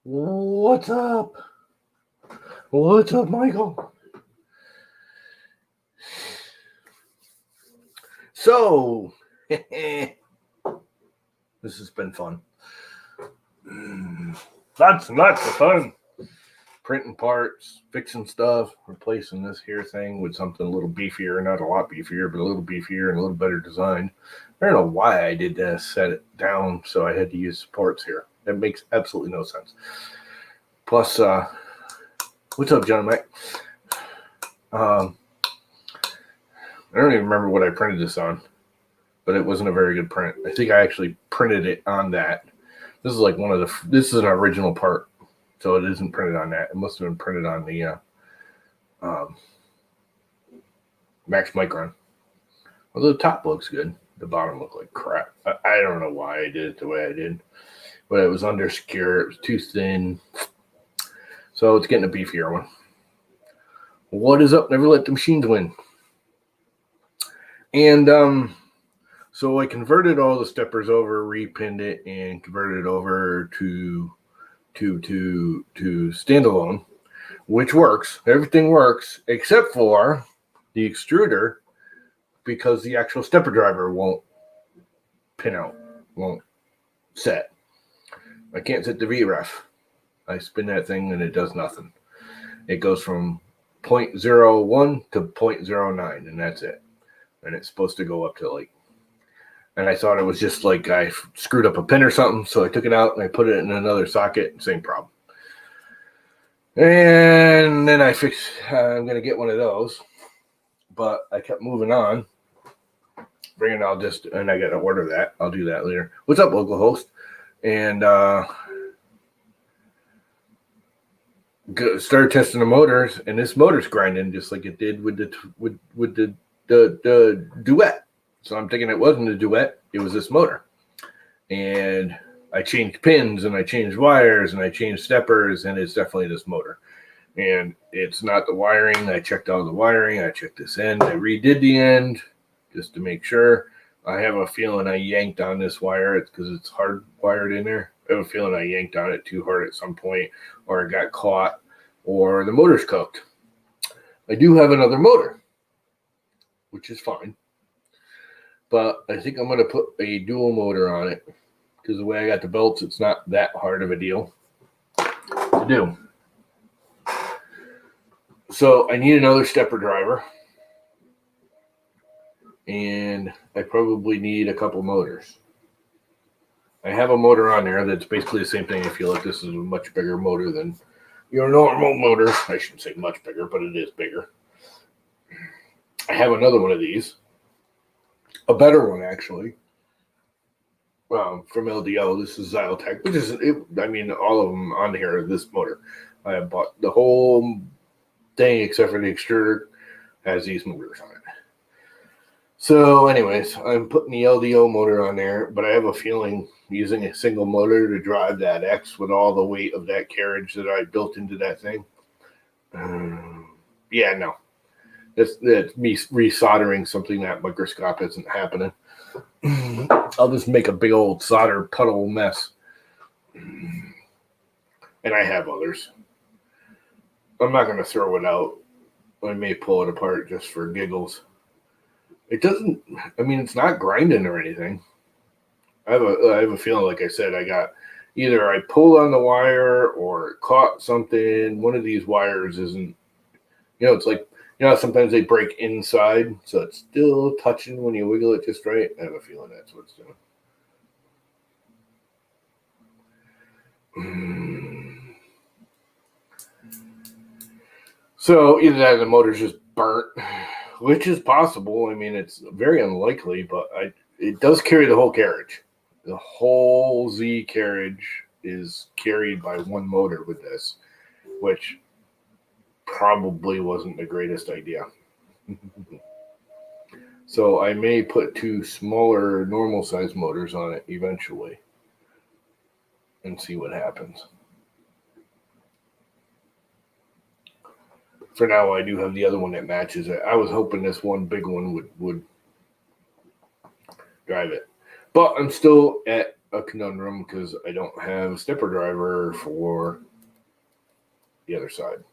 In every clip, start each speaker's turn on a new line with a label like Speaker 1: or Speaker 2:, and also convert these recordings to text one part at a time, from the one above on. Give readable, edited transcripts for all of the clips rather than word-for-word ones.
Speaker 1: What's up? What's up, Michael? So, this has been fun. Lots and lots of fun. Printing parts, fixing stuff, replacing this here thing with something a little beefier, not a lot beefier, but a little beefier and a little better designed. I don't know why I did that, set it down so I had to use supports here. That makes absolutely no sense. Plus, what's up, John Mike? I don't even remember what I printed this on, but it wasn't a very good print. I think I actually printed it on that. This is like this is an original part, so it isn't printed on that. It must have been printed on the Max Micron. Although the top looks good, the bottom looked like crap. I don't know why I did it the way I did, but it was under SKR. It was too thin, so it's getting a beefier one. What is up? Never let the machines win. And so I converted all the steppers over, repinned it, and converted it over to standalone, which works. Everything works except for the extruder, because the actual stepper driver won't pin out, won't set. I can't set the VREF. I spin that thing and it does nothing. It goes from 0.01 to 0.09, and that's it. And it's supposed to go up to and I thought it was just like I screwed up a pin or something, so I took it out and I put it in another socket, same problem. And then I fixed, I'm going to get one of those, but I kept moving on. And I got to order that. I'll do that later. What's up, local host? And started testing the motors, and this motor's grinding just like it did with the Duet. So I'm thinking it wasn't a Duet, it was this motor. And I changed pins and I changed wires and I changed steppers, and it's definitely this motor. And it's not the wiring. I checked all the wiring. I checked this end. I redid the end just to make sure. I have a feeling I yanked on this wire. It's because it's hard wired in there. I have a feeling I yanked on it too hard at some point, or it got caught, or the motor's cooked. I do have another motor, which is fine. But I think I'm going to put a dual motor on it, because the way I got the belts, it's not that hard of a deal to do. So I need another stepper driver, and I probably need a couple motors. I have a motor on there that's basically the same thing. I feel like this is a much bigger motor than your normal motor. I shouldn't say much bigger, but it is bigger. I have another one of these. A better one, actually, from LDO. This is Zyotech, which is, all of them on here are this motor. I have bought the whole thing except for the extruder has these motors on it. So anyways, I'm putting the LDO motor on there, but I have a feeling using a single motor to drive that X with all the weight of that carriage that I built into that thing. No. That's me resoldering something that microscope isn't happening. I'll just make a big old solder puddle mess. And I have others. I'm not going to throw it out. I may pull it apart just for giggles. It doesn't, it's not grinding or anything. I have a feeling, like I said, either I pulled on the wire or it caught something. One of these wires isn't, it's like, sometimes they break inside, so it's still touching when you wiggle it just right. I have a feeling that's what it's doing. So either that or the motor's just burnt, which is possible. It's very unlikely, but it does carry the whole carriage. The whole Z carriage is carried by one motor with this, which probably wasn't the greatest idea. So I may put two smaller normal size motors on it eventually and see what happens. For now, I do have the other one that matches it. I was hoping this one big one would drive it. But I'm still at a conundrum because I don't have a stepper driver for the other side.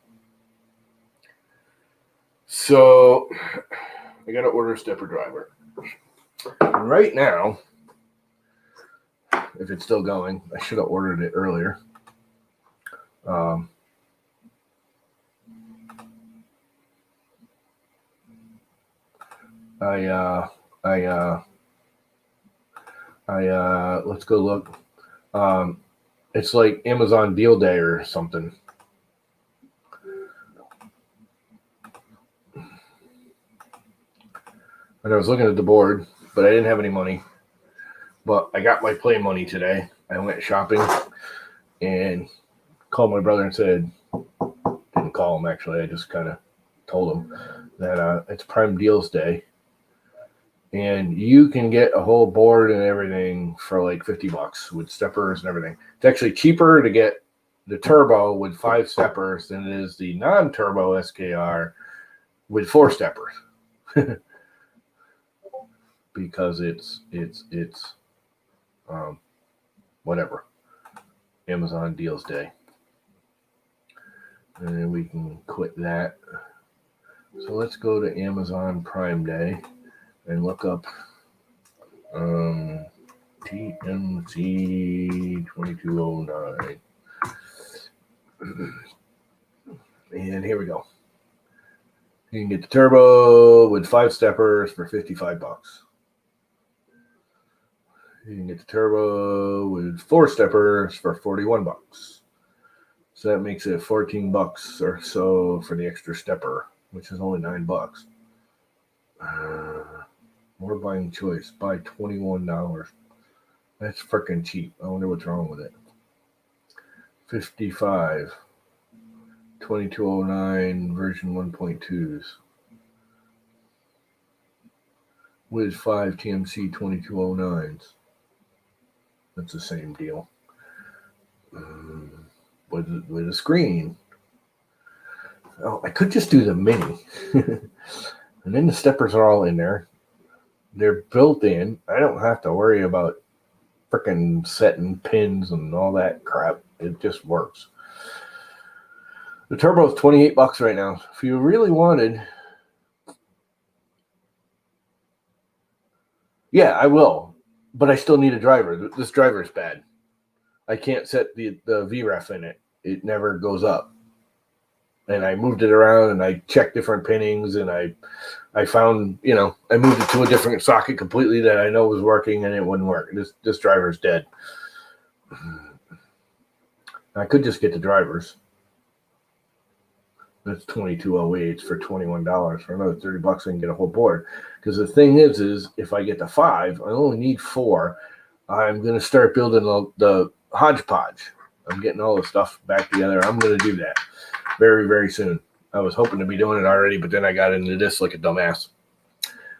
Speaker 1: So I got to order a stepper driver. And right now, if it's still going, I should have ordered it earlier. Let's go look. It's like Amazon Deal Day or something. And I was looking at the board, but I didn't have any money. But I got my play money today. I went shopping and called my brother and said, didn't call him actually, I just kind of told him that it's Prime Deals Day. And you can get a whole board and everything for like $50 with steppers and everything. It's actually cheaper to get the turbo with 5 steppers than it is the non-turbo SKR with 4 steppers. Because it's whatever, Amazon Deals Day. And then we can quit that. So let's go to Amazon Prime Day and look up TMC 2209. And here we go. You can get the turbo with 5 steppers for $55. You can get the turbo with 4 steppers for $41. So that makes it $14 or so for the extra stepper, which is only $9. More buying choice. Buy $21. That's freaking cheap. I wonder what's wrong with it. 55. 2209 version 1.2s. With 5 TMC 2209s. That's the same deal. With a screen. Oh, I could just do the mini. And then the steppers are all in there. They're built in. I don't have to worry about freaking setting pins and all that crap. It just works. The turbo is $28 right now. If you really wanted, yeah, I will. But I still need a driver. This driver is bad. I can't set the VREF in it. It never goes up. And I moved it around and I checked different pinnings and I found, I moved it to a different socket completely that I know was working and it wouldn't work. This driver's dead. I could just get the drivers. That's 2208 for $21 for another $30. I can get a whole board. Because the thing is if I get the 5, I only need 4. I'm going to start building the hodgepodge. I'm getting all the stuff back together. I'm going to do that very, very soon. I was hoping to be doing it already, but then I got into this like a dumbass.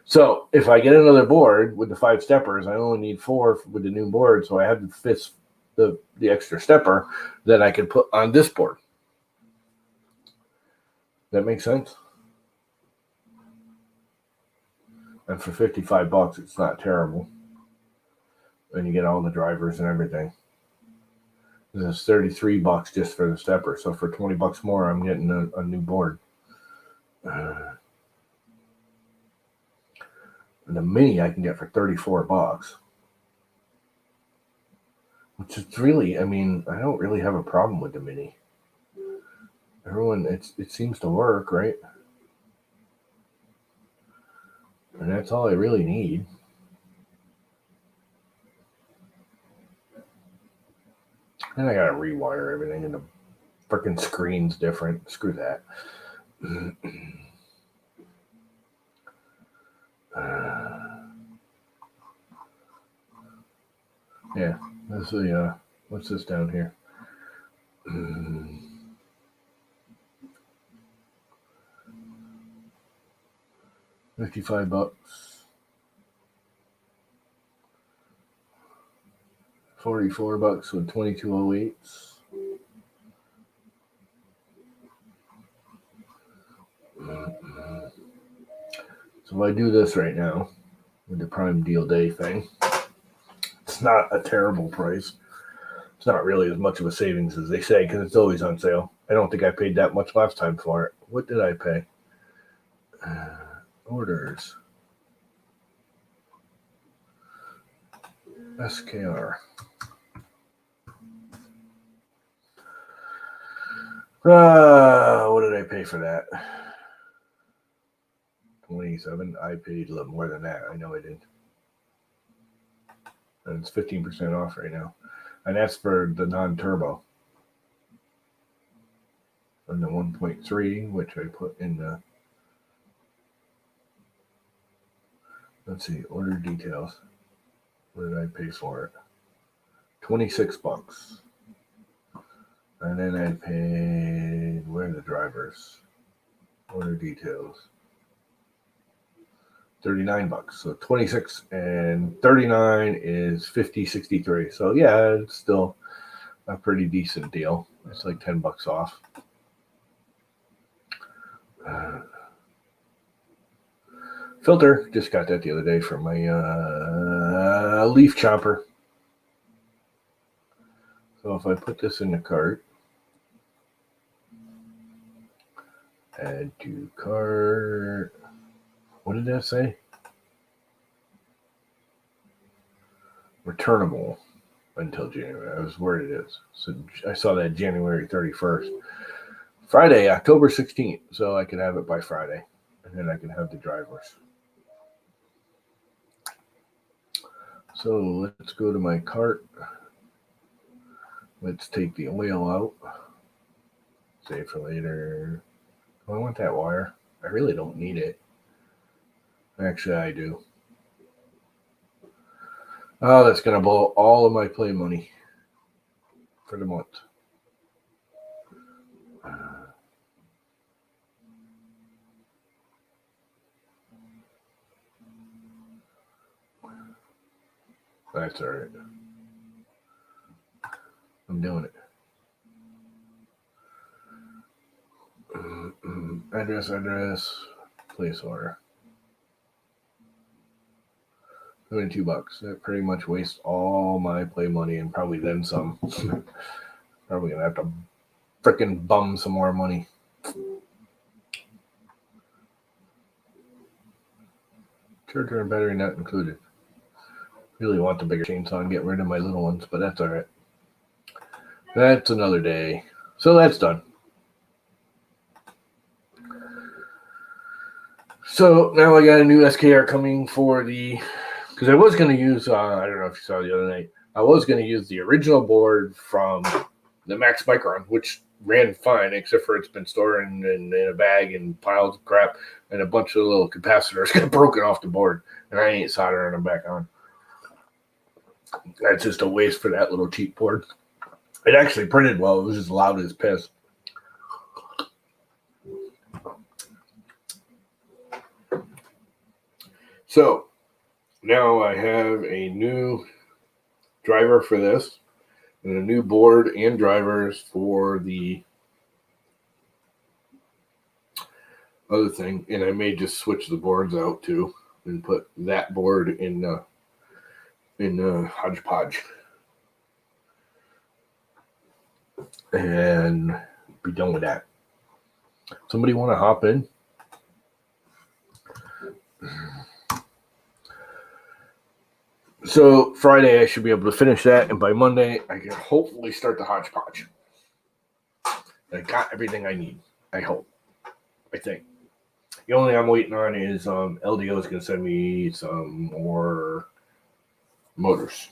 Speaker 1: So if I get another board with the 5 steppers, I only need 4 with the new board. So I have to fit the extra stepper that I can put on this board. That makes sense? And for $55, it's not terrible. And you get all the drivers and everything. This is $33 just for the stepper. So for $20 more, I'm getting a new board. The mini I can get for $34. Which is really, I don't really have a problem with the mini. It seems to work, right? And that's all I really need. And I gotta rewire everything, and the freaking screen's different. Screw that. Yeah, this is what's this down here? $55. $44 with 2208s. So if I do this right now with the Prime Deal Day thing, It's not a terrible price. It's not really as much of a savings as they say because it's always on sale. I don't think I paid that much last time for it. What did I pay? Orders. SKR. What did I pay for that? 27. I paid a little more than that. I know I did. And it's 15% off right now. And that's for the non-turbo. And the 1.3, which I put in the, let's see, order details. What did I pay for it? $26. And then I paid, where are the drivers? Order details. $39. So 26 and 39 is 50.63. So yeah, it's still a pretty decent deal. It's like $10 off. Filter, just got that the other day from my leaf chopper. So if I put this in the cart, add to cart, what did that say? Returnable until January. That was where it is. So I saw that January 31st. Friday, October 16th. So I can have it by Friday. And then I can have the drivers. So let's go to my cart. Let's take the oil out. Save for later. Oh, I want that wire. I really don't need it. Actually, I do. Oh, that's going to blow all of my play money for the month. That's all right. I'm doing it. Address, place order. $22. That pretty much wastes all my play money and probably then some. Probably gonna have to frickin' bum some more money. Charger and battery not included. Really want the bigger chainsaw and get rid of my little ones, but that's all right. That's another day. So that's done. So now I got a new SKR coming for the, because I was going to use, I don't know if you saw the other night, I was going to use the original board from the Max Micron, which ran fine, except for it's been stored in a bag and piles of crap, and a bunch of little capacitors got broken off the board, and I ain't soldering them back on. That's just a waste for that little cheap board. It actually printed well. It was just loud as piss. So now I have a new driver for this and a new board and drivers for the other thing. And I may just switch the boards out too and put that board in hodgepodge and be done with that. Somebody want to hop in? So Friday I should be able to finish that, and by Monday I can hopefully start the hodgepodge. I got everything I need. I hope. I think. The only thing I'm waiting on is LDO is going to send me some more motors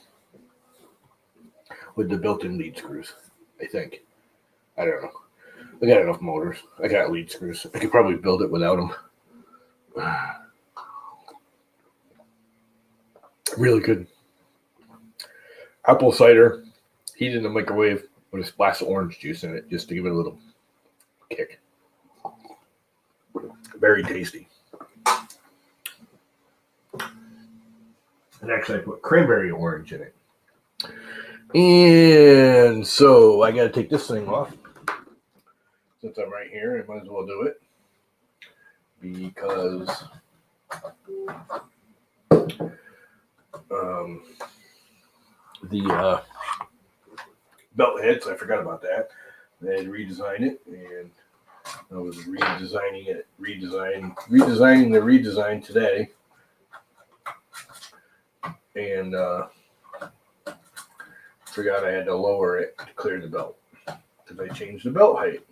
Speaker 1: with the built-in lead screws. I think. I don't know. I got enough motors. I got lead screws. I could probably build it without them. Really good. Apple cider, heated in the microwave with a splash of orange juice in it, just to give it a little kick. Very tasty. And actually, I put cranberry orange in it. And so I got to take this thing off. Since I'm right here, I might as well do it. Because the belt heads. I forgot about that. They had redesigned it, and I was redesigning the redesign today. And forgot I had to lower it to clear the belt because I changed the belt height.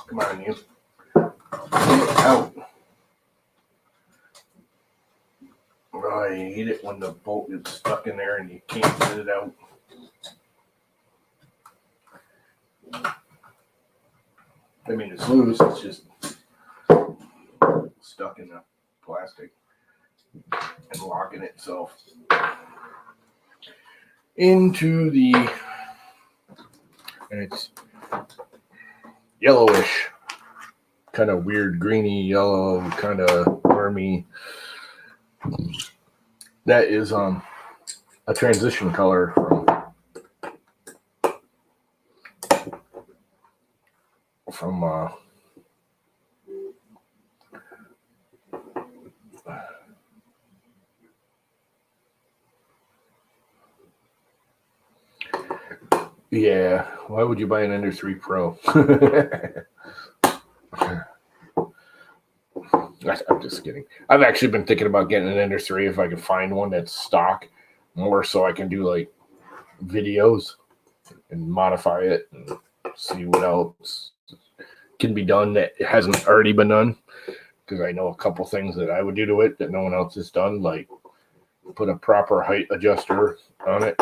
Speaker 1: Come on, you. Get out. Oh, I hate it when the bolt gets stuck in there and you can't get it out. I mean, it's loose, it's just stuck in the plastic and locking itself into the, and it's yellowish, kind of weird greeny yellow, kind of wormy. That is a transition color from yeah, why would you buy an Ender 3 Pro? I'm just kidding. I've actually been thinking about getting an Ender 3 if I can find one that's stock, more so I can do like videos and modify it and see what else can be done that hasn't already been done. Because I know a couple things that I would do to it that no one else has done, like put a proper height adjuster on it.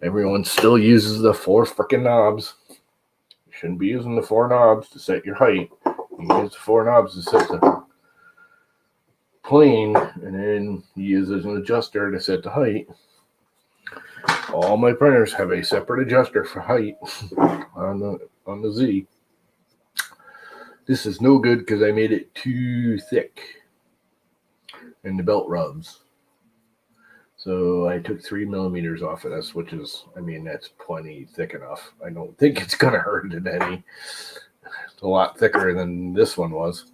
Speaker 1: Everyone still uses the 4 freaking knobs. You shouldn't be using the 4 knobs to set your height. You use the 4 knobs to set the plane, and then you use as an adjuster to set the height. All my printers have a separate adjuster for height on the Z. This is no good because I made it too thick and the belt rubs. So I took 3 millimeters off of this, which is, I mean, that's plenty thick enough. I don't think it's going to hurt it any. It's a lot thicker than this one was.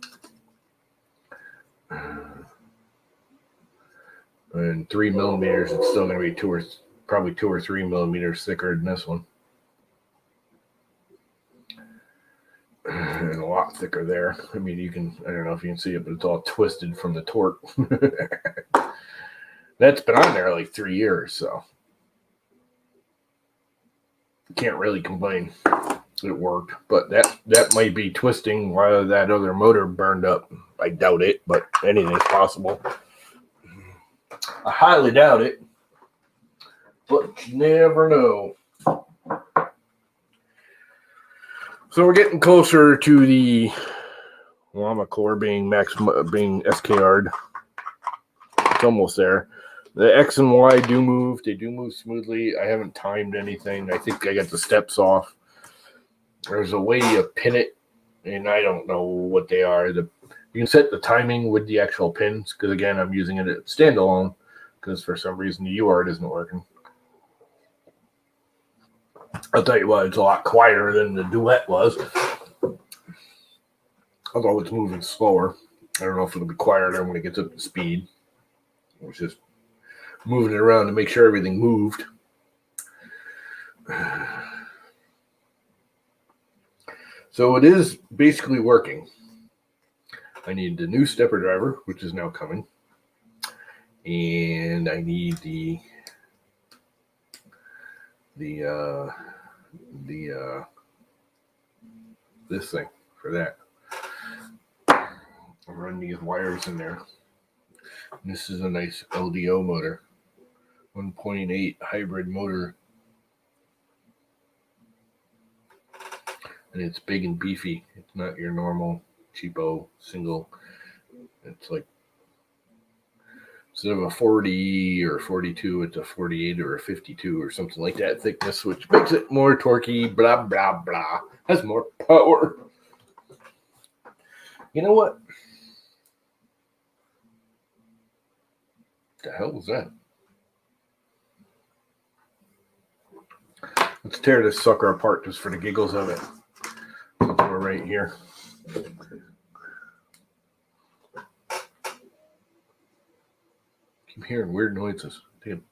Speaker 1: And 3 millimeters, it's still going to be probably 2 or 3 millimeters thicker than this one. And a lot thicker there. I mean, I don't know if you can see it, but it's all twisted from the torque. That's been on there like 3 years, so can't really complain. It worked, but that might be twisting while that other motor burned up. I doubt it, but anything's possible. I highly doubt it, but you never know. So we're getting closer to the llama core being SKR'd. It's almost there. The X and Y do move. They do move smoothly. I haven't timed anything. I think I got the steps off. There's a way to pin it, and I don't know what they are. You can set the timing with the actual pins, because again, I'm using it at standalone, because for some reason the UART isn't working. I'll tell you what, it's a lot quieter than the Duet was. Although it's moving slower. I don't know if it'll be quieter when it gets up to speed. I was just moving it around to make sure everything moved. So it is basically working. I need the new stepper driver, which is now coming. And I need this thing for that. I'll run these wires in there. And this is a nice LDO motor, 1.8 hybrid motor, and it's big and beefy. It's not your normal cheapo single. It's like, instead of a 40 or 42, it's a 48 or a 52 or something like that thickness, which makes it more torquey, blah, blah, blah. Has more power. You know what? The hell was that? Let's tear this sucker apart just for the giggles of it. right here. Keep hearing weird noises. Damn.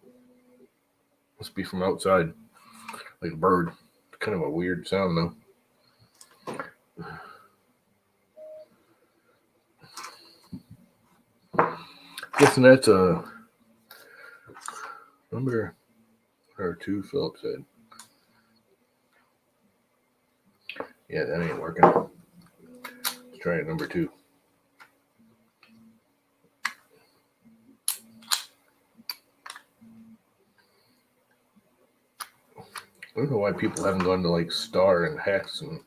Speaker 1: Must be from outside, like a bird. Kind of a weird sound though. Guessing that's a number or 2, Philip said. Yeah, that ain't working. Let's try it, number 2. I don't know why people haven't gone to like Star and Hex and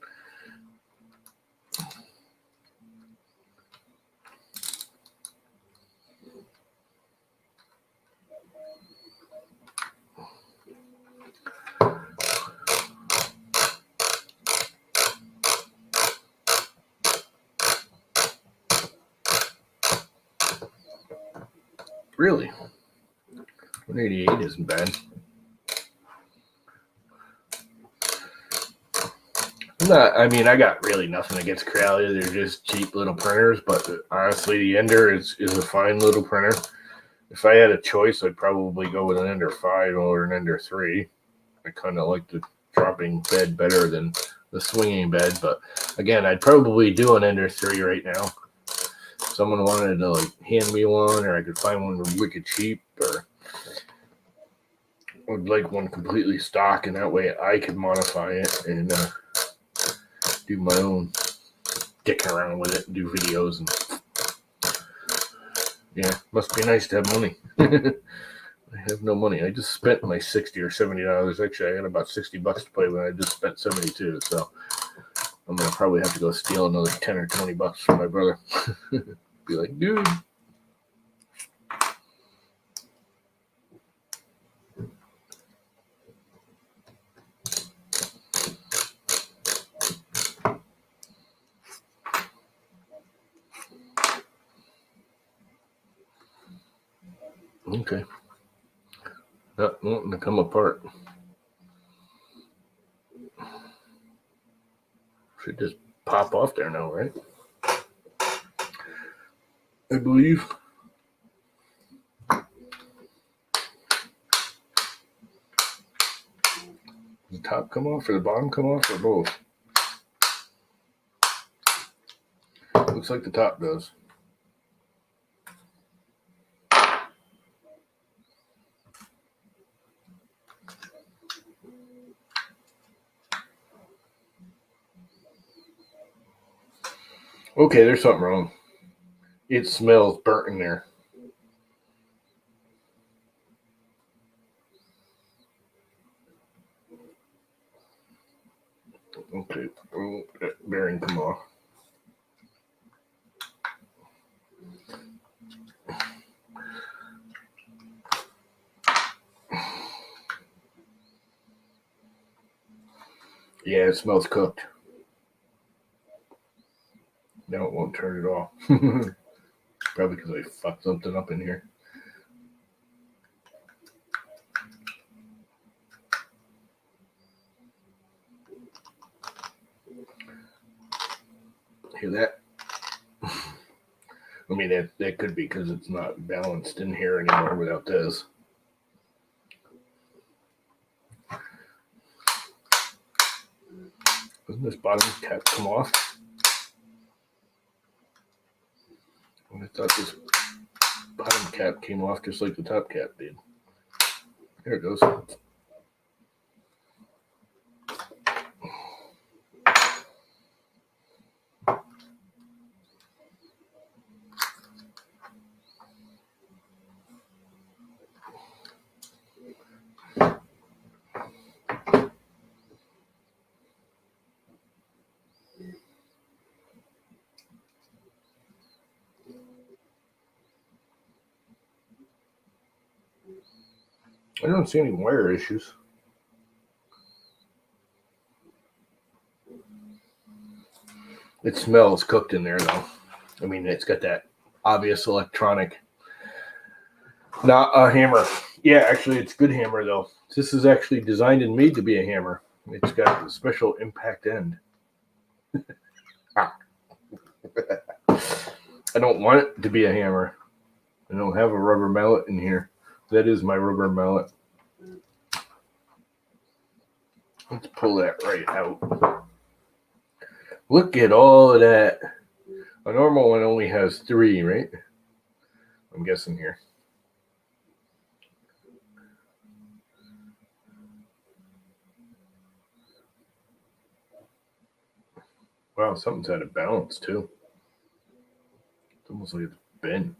Speaker 1: really 188 isn't bad. I got really nothing against Corellia. They're just cheap little printers, but honestly, the Ender is a fine little printer. If I had a choice, I'd probably go with an Ender 5 or an Ender 3. I kind of like the dropping bed better than the swinging bed, but again, I'd probably do an Ender 3 right now. If someone wanted to like hand me one, or I could find one wicked cheap, or would like one completely stock, and that way I could modify it and do my own dicking around with it and do videos. And yeah, must be nice to have money. I have no money. I just spent my $60 or $70. Actually, I had about $60 to play with. I just spent 72, so I'm gonna probably have to go steal another 10 or $20 from my brother. Be like, dude. Okay. Not wanting to come apart. Should just pop off there now, right? I believe. Does the top come off or the bottom come off or both? Looks like the top does. Okay, there's something wrong. It smells burnt in there. Okay, that bearing come off. Yeah, it smells cooked. Now it won't turn it off. Probably because I fucked something up in here. Hear that? I mean, that could be because it's not balanced in here anymore without this. Doesn't this bottom cap come off? I thought this bottom cap came off just like the top cap did. There it goes. I don't see any wire issues. It smells cooked in there, though. I mean, it's got that obvious electronic. Not a hammer. Yeah, actually, it's good hammer, though. This is actually designed and made to be a hammer. It's got a special impact end. I don't want it to be a hammer. I don't have a rubber mallet in here. That is my rubber mallet. Let's pull that right out. Look at all of that. A normal one only has 3, right? I'm guessing here. Wow, something's out of balance too. It's almost like it's bent.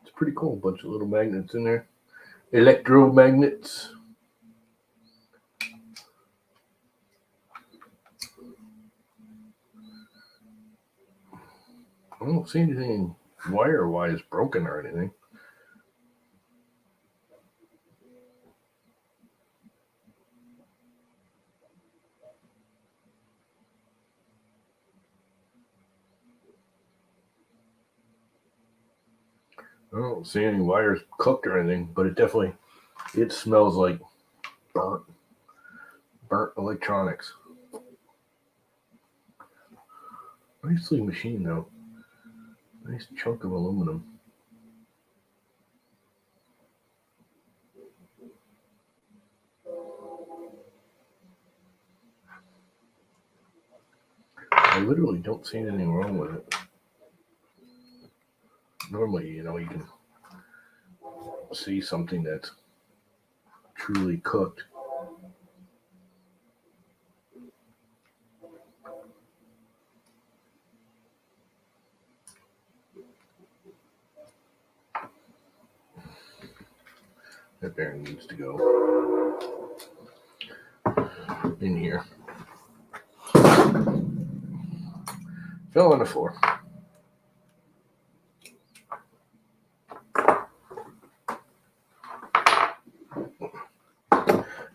Speaker 1: It's pretty cool. Bunch of little magnets in there. Electromagnets. I don't see anything wire-wise broken or anything. I don't see any wires cooked or anything, but it smells like burnt electronics. Nicely machined though. Nice chunk of aluminum. I literally don't see anything wrong with it. Normally, you can see something that's truly cooked. That bearing needs to go in here. Fell on the floor.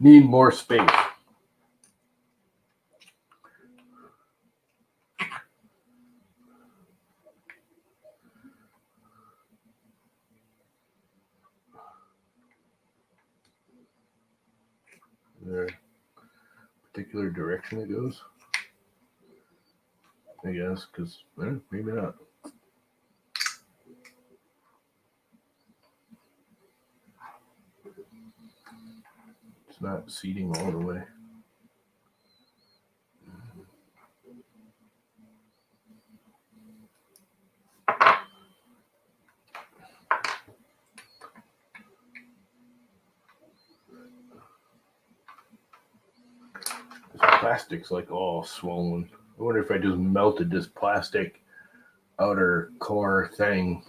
Speaker 1: Need more space. Is there a particular direction it goes? I guess, because maybe not. It's not seating all the way. This plastic's like all swollen. I wonder if I just melted this plastic outer core thing.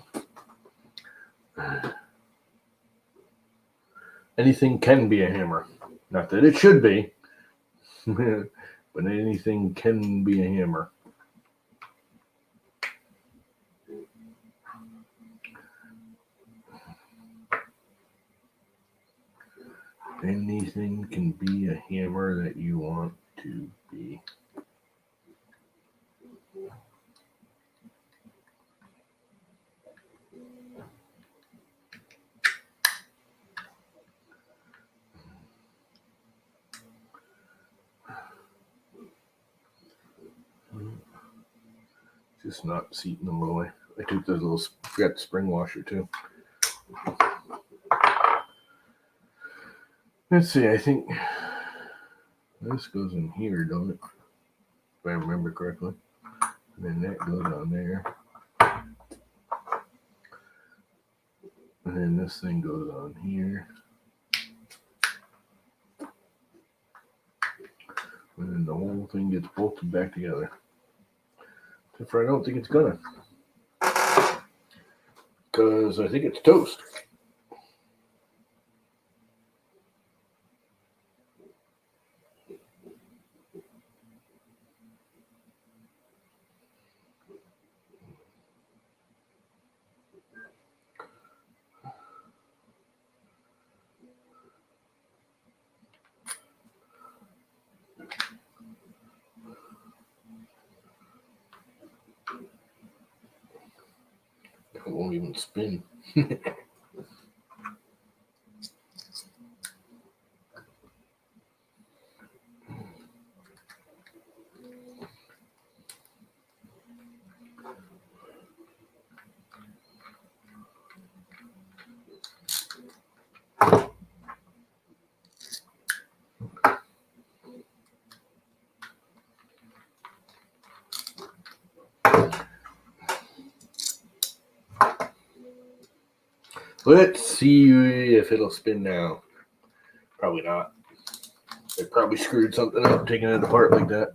Speaker 1: Anything can be a hammer. Not that it should be, but anything can be a hammer. Anything can be a hammer that you want to be. Just not seating them all the way. I took those little, got spring washer too. Let's see, I think this goes in here, don't it? If I remember correctly. And then that goes on there. And then this thing goes on here. And then the whole thing gets bolted back together. Except for I don't think it's gonna. Because I think it's toast. It won't even spin. Let's see if it'll spin now. Probably not. They probably screwed something up taking it apart like that.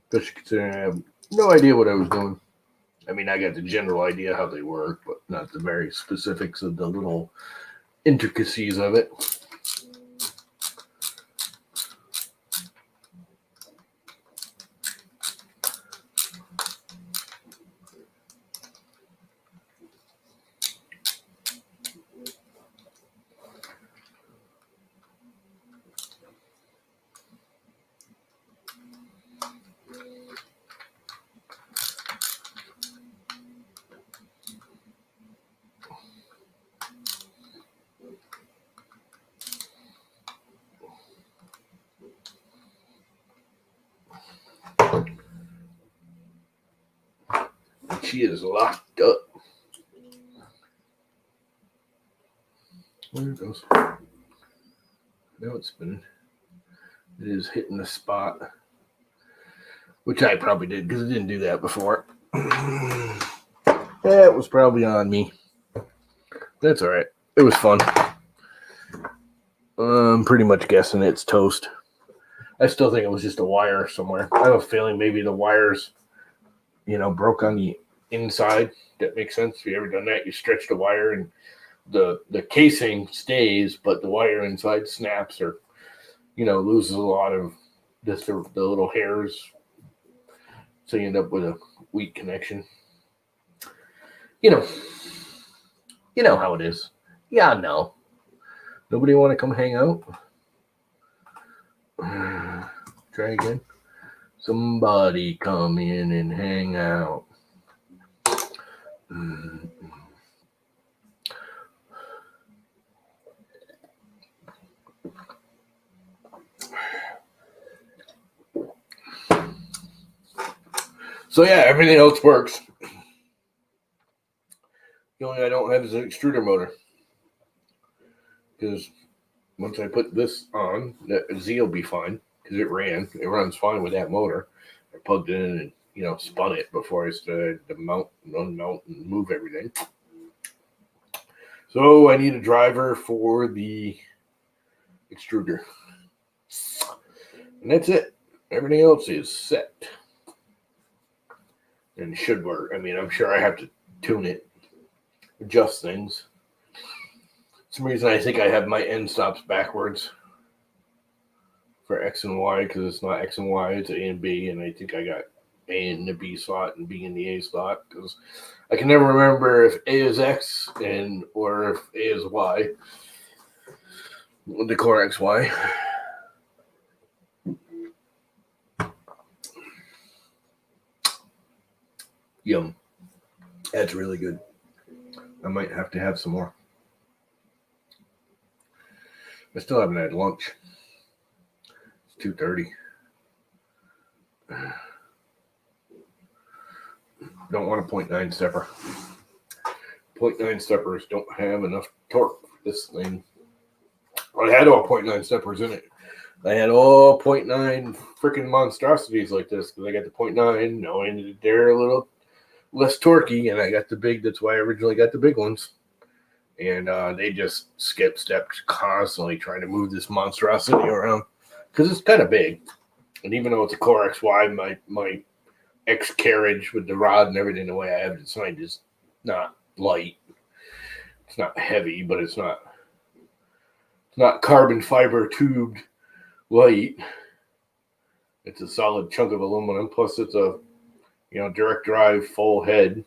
Speaker 1: Especially considering I have no idea what I was doing. I mean, I got the general idea how they work, but not the very specifics of the little intricacies of it. She is locked up. There it goes. Now it's spinning. It is hitting the spot, which I probably did because it didn't do that before. That was probably on me. That's all right. It was fun. I'm pretty much guessing it's toast. I still think it was just a wire somewhere. I have a feeling maybe the wires, broke on the inside. That makes sense. If you ever done that, you stretch the wire and the casing stays, but the wire inside snaps or, loses a lot of the little hairs. So you end up with a weak connection. You know how it is. Yeah, no. Nobody want to come hang out? Try again. Somebody come in and hang out. So yeah, everything else works. The only thing I don't have is an extruder motor. Because once I put this on, that Z will be fine. Because it runs fine with that motor. I plugged it in and, spun it before I started to mount and unmount and move everything. So I need a driver for the extruder. And that's it. Everything else is set. And it should work. I mean, I'm sure I have to tune it, adjust things. For some reason, I think I have my end stops backwards for X and Y because it's not X and Y, it's A and B. And I think I got A in the B slot and B in the A slot because I can never remember if A is X or if A is Y. The core XY. Yum. That's really good. I might have to have some more. I still haven't had lunch. It's 2:30. Don't want a 0.9 stepper. 0.9 steppers don't have enough torque for this thing. I had all 0.9 steppers in it. I had all 0.9 freaking monstrosities like this because I got the 0.9 knowing they're a little less torquey, and I got the big. That's why I originally got the big ones. And they just skip steps constantly trying to move this monstrosity around because it's kind of big. And even though it's a Core XY, my X carriage with the rod and everything, the way I have it designed is not light. It's not heavy, but it's not carbon fiber tubed light. It's a solid chunk of aluminum. Plus, it's a direct drive full head.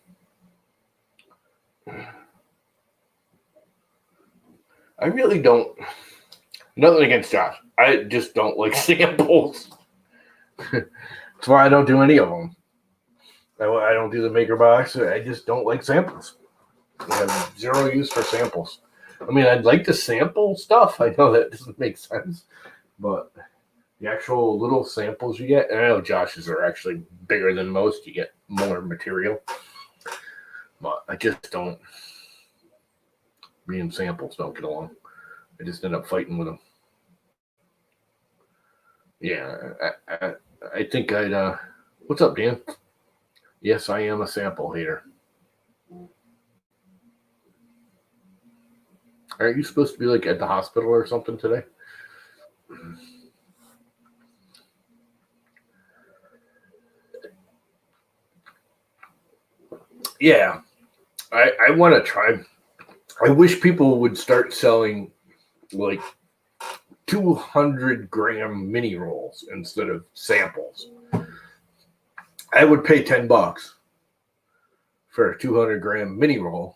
Speaker 1: I really don't. Nothing against Josh. I just don't like samples. That's why I don't do any of them. I don't do the maker box. I just don't like samples. I have zero use for samples. I mean, I'd like to sample stuff. I know that doesn't make sense, but the actual little samples you get, and I know Josh's are actually bigger than most. You get more material, but I just don't. Me and samples don't get along. I just end up fighting with them. Yeah, I think I'd. What's up, Dan? Yes, I am a sample hater. Aren't you supposed to be like at the hospital or something today? Yeah, I want to try. I wish people would start selling like 200-gram mini rolls instead of samples. I would pay $10 for a 200-gram mini roll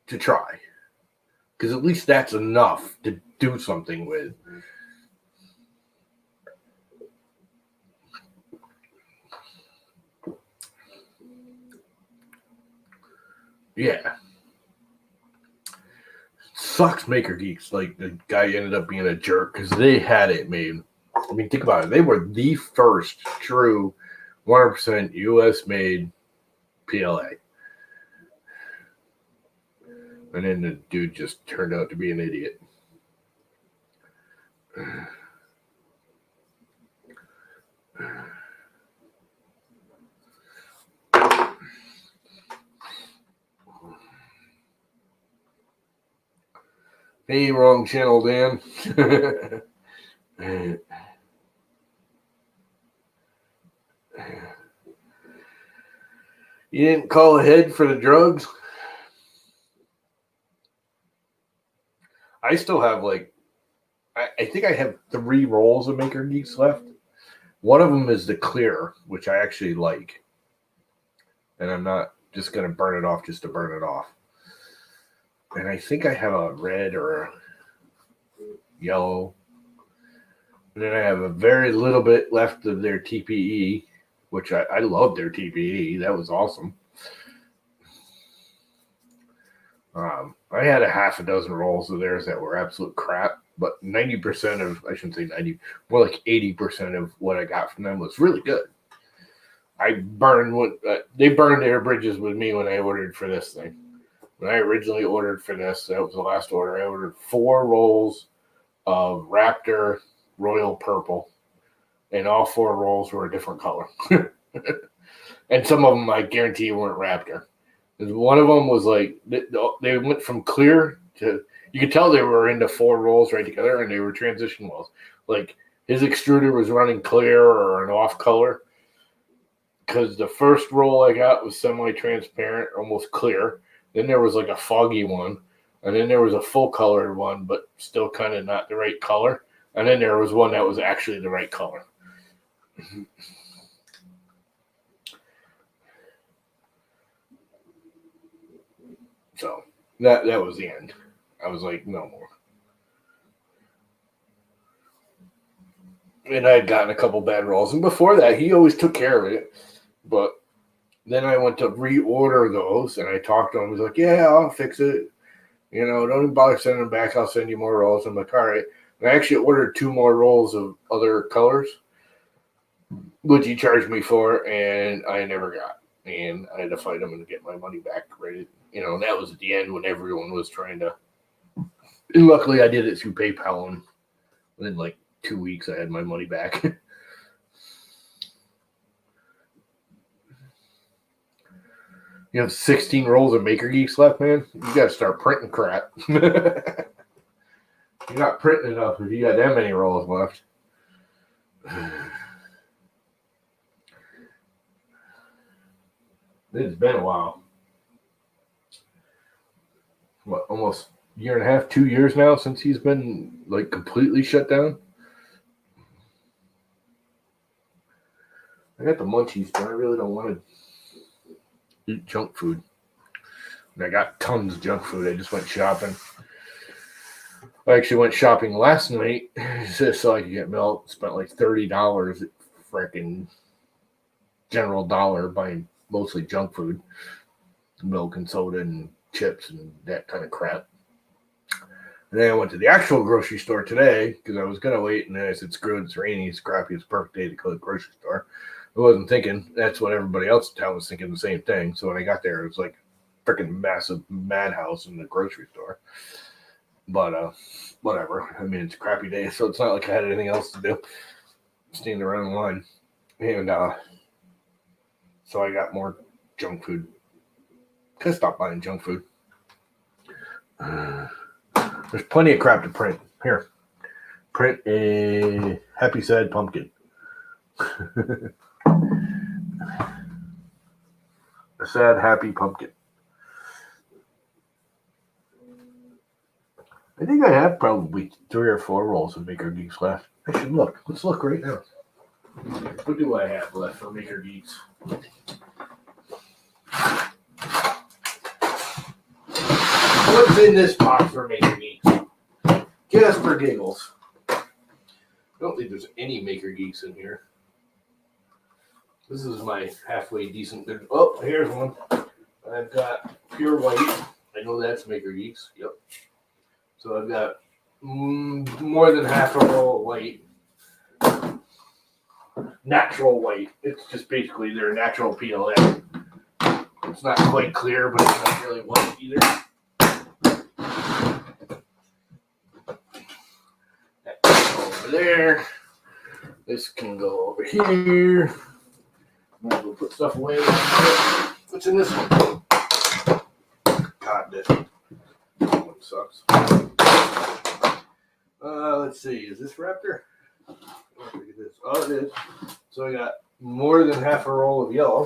Speaker 1: to try, because at least that's enough to do something with. Yeah. Sucks Maker Geeks. Like, the guy ended up being a jerk because they had it made. I mean, think about it. They were the first true 100% US made PLA. And then the dude just turned out to be an idiot. Hey, wrong channel, Dan. You didn't call ahead for the drugs? I still have I think I have 3 rolls of Maker Geeks left. One of them is the clear, which I actually like. And I'm not just going to burn it off just to burn it off. And I think I have a red or a yellow. And then I have a very little bit left of their TPE, which I love their TPE. That was awesome. I had a half a dozen rolls of theirs that were absolute crap, but 90% of, I shouldn't say 90, more like 80% of what I got from them was really good. I burned they burned their bridges with me when I ordered for this thing. When I originally ordered for this, that was the last order. I ordered 4 rolls of Raptor Royal Purple, and all 4 rolls were a different color. And some of them, I guarantee you, weren't Raptor. One of them was like, they went from clear to, you could tell they were into 4 rolls right together, and they were transition wells. Like, his extruder was running clear or an off color, because the first roll I got was semi-transparent, almost clear. Then there was like a foggy one, and then there was a full colored one, but still kind of not the right color. And then there was one that was actually the right color. So that was the end. I was like, no more. And I had gotten a couple bad rolls. And before that, he always took care of it. But then I went to reorder those, and I talked to him. He's like, yeah, I'll fix it. You know, don't even bother sending them back. I'll send you more rolls. I'm like, all right. And I actually ordered 2 more rolls of other colors, which he charged me for, and I never got. And I had to fight him and get my money back. Right, you know, and that was at the end when everyone was trying to. And luckily, I did it through PayPal, and within like 2 weeks, I had my money back. You have 16 rolls of Maker Geeks left, man. You got to start printing crap. You're not printing enough if you got that many rolls left. It's been a while. What, almost a year and a half, 2 years now since he's been like completely shut down? I got the munchies, but I really don't want to eat junk food. And I got tons of junk food. I just went shopping. I actually went shopping last night just so I could get milk. Spent like $30 at freaking general dollar buying mostly junk food, milk and soda and chips and that kind of crap. And then I went to the actual grocery store today because I was going to wait. And then I said, screw it, it's rainy, it's crappy, it's a perfect day to go to the grocery store. I wasn't thinking that's what everybody else in town was thinking, the same thing. So when I got there, it was like a freaking massive madhouse in the grocery store. But whatever. I mean, it's a crappy day, so it's not like I had anything else to do. Standing around in line. And so I got more junk food. Could stop buying junk food. There's plenty of crap to print. Here. Print a happy sad pumpkin. A sad happy pumpkin. I think I have probably 3 or 4 rolls of Maker Geeks left. I should look. Let's look right now. What do I have left for Maker Geeks? What's in this box for Maker Geeks? Just for giggles. I don't think there's any Maker Geeks in here. This is my halfway decent. Oh, here's one. I've got Pure White. I know that's Maker Geeks. Yep. So I've got more than half a roll of white. Natural white. It's just basically their natural PLA. It's not quite clear, but it's not really white either. That can go over there. This can go over here. Might as well put stuff away. What's in this one? God, this one sucks. Let's see. Is this Raptor? Look at this. Oh, it is. So I got more than half a roll of yellow.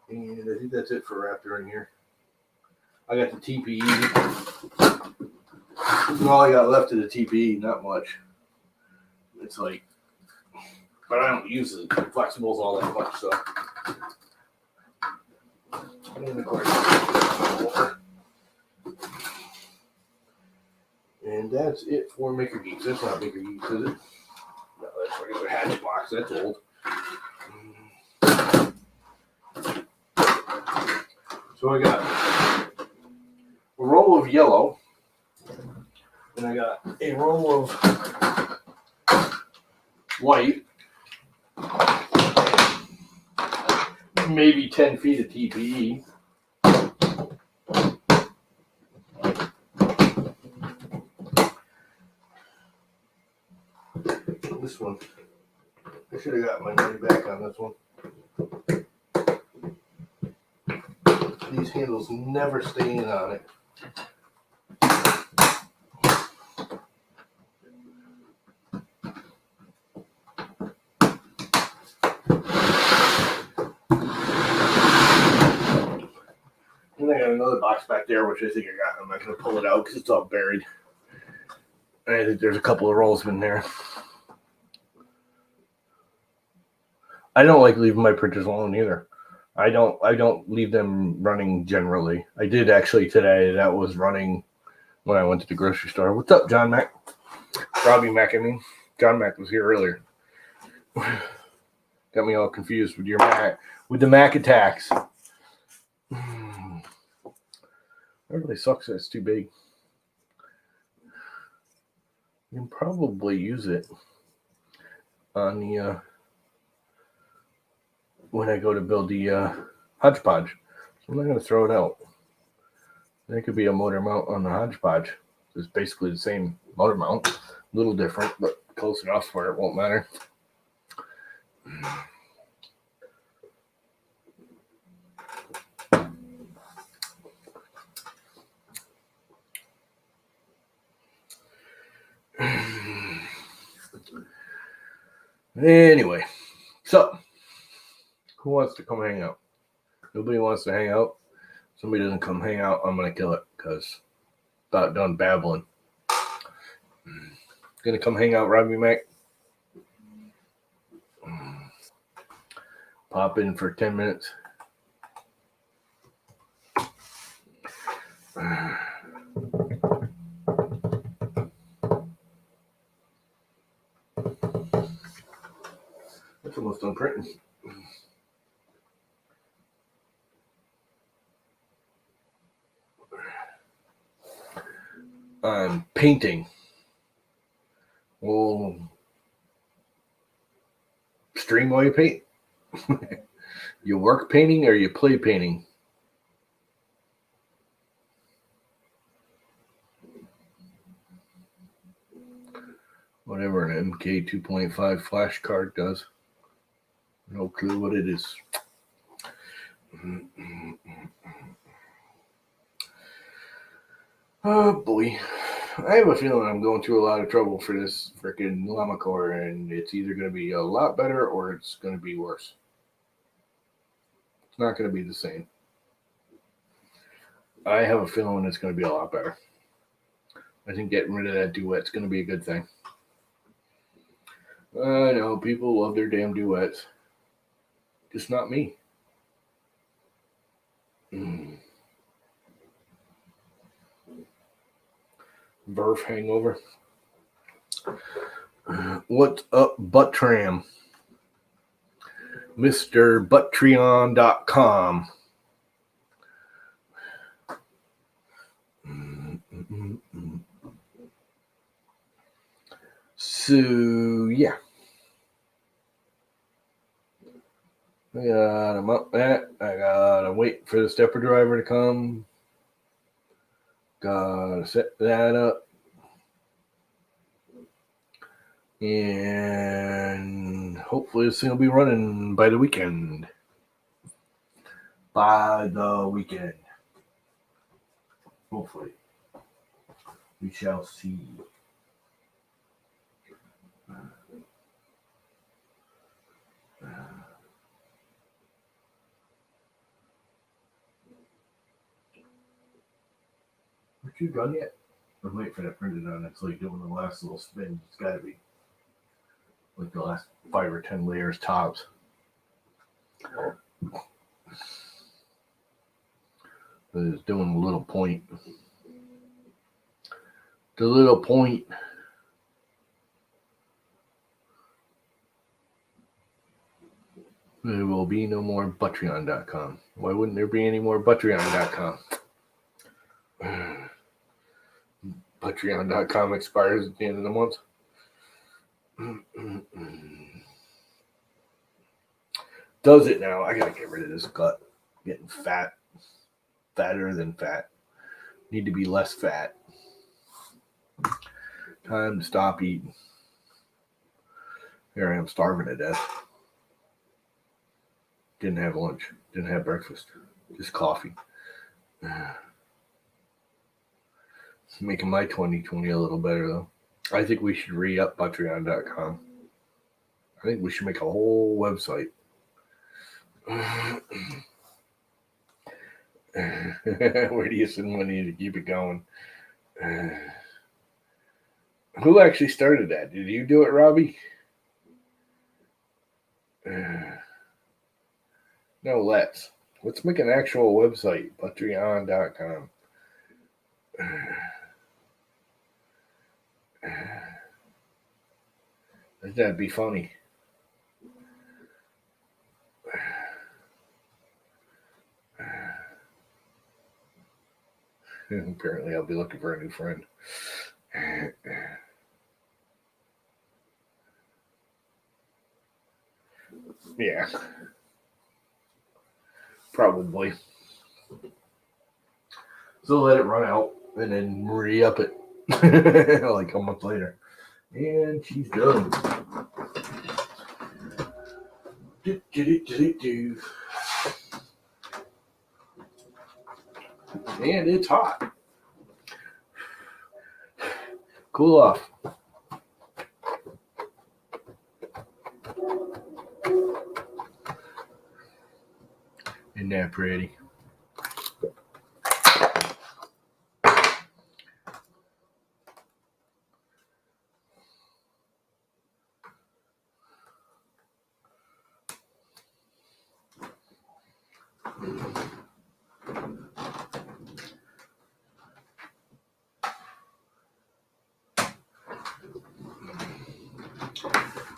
Speaker 1: And I think that's it for Raptor in here. I got the TPE. This is all I got left of the TPE. Not much. It's like, but I don't use the flexibles all that much, so. And of course, and that's it for Maker Geeks. That's not Maker Geeks, is it? No, that's regular Hatchbox. That's old. So I got a roll of yellow, and I got a roll of white, maybe 10 feet of TPE. This one, I should have got my money back on this one. These handles never stay in on it. And I got another box back there, which I think I got. I'm not going to pull it out because it's all buried. And I think there's a couple of rolls in there. I don't like leaving my printers alone either. I don't leave them running generally. I did actually today. That was running when I went to the grocery store. What's up, John Mac? Robbie Mac, I mean. John Mac was here earlier. Got me all confused with your Mac, with the Mac attacks. That really sucks that it's too big. You can probably use it on the when I go to build the hodgepodge. So I'm not going to throw it out. There could be a motor mount on the hodgepodge. It's basically the same motor mount. A little different, but close enough where it won't matter. Anyway, so who wants to come hang out? Nobody wants to hang out. Somebody doesn't come hang out, I'm gonna kill it because about done babbling. Gonna come hang out, Robbie Mac. Pop in for 10 minutes. That's almost done printing. I'm painting. Well, stream while you paint. You work painting or you play painting? Whatever an MK 2.5 flash card does. No clue what it is. Oh boy. I have a feeling I'm going through a lot of trouble for this freaking llama core, and it's either going to be a lot better or it's going to be worse. It's not going to be the same. I have a feeling it's going to be a lot better. I think getting rid of that duet's going to be a good thing. I know people love their damn duets. Just not me. Birth hangover. What's up, Buttram? MrButtreon.com. So, yeah. I got him up that. I gotta wait for the stepper driver to come. Gotta set that up. And hopefully this thing will be running by the weekend. Hopefully. We shall see. Aren't you done yet? I'm waiting for that printed on. It's like doing the last little spin. It's got to be like the last 5 or 10 layers tops. But it's doing a little point. The little point. There will be no more Butreon.com. Why wouldn't there be any more Butreon.com? Patreon.com expires at the end of the month. Does it now? I gotta get rid of this gut. Getting fat. Fatter than fat. Need to be less fat. Time to stop eating. Here I am starving to death. Didn't have lunch. Didn't have breakfast. Just coffee. Making my 2020 a little better, though. I think we should re-up Patreon.com. I think we should make a whole website. Where do you send money to keep it going? Who actually started that? Did you do it, Robbie? No, let's make an actual website, Patreon.com. That'd be funny. Apparently, I'll be looking for a new friend. Yeah. Probably. So let it run out and then re-up it like a month later. And she's done. And it's hot. Cool off. Isn't that pretty?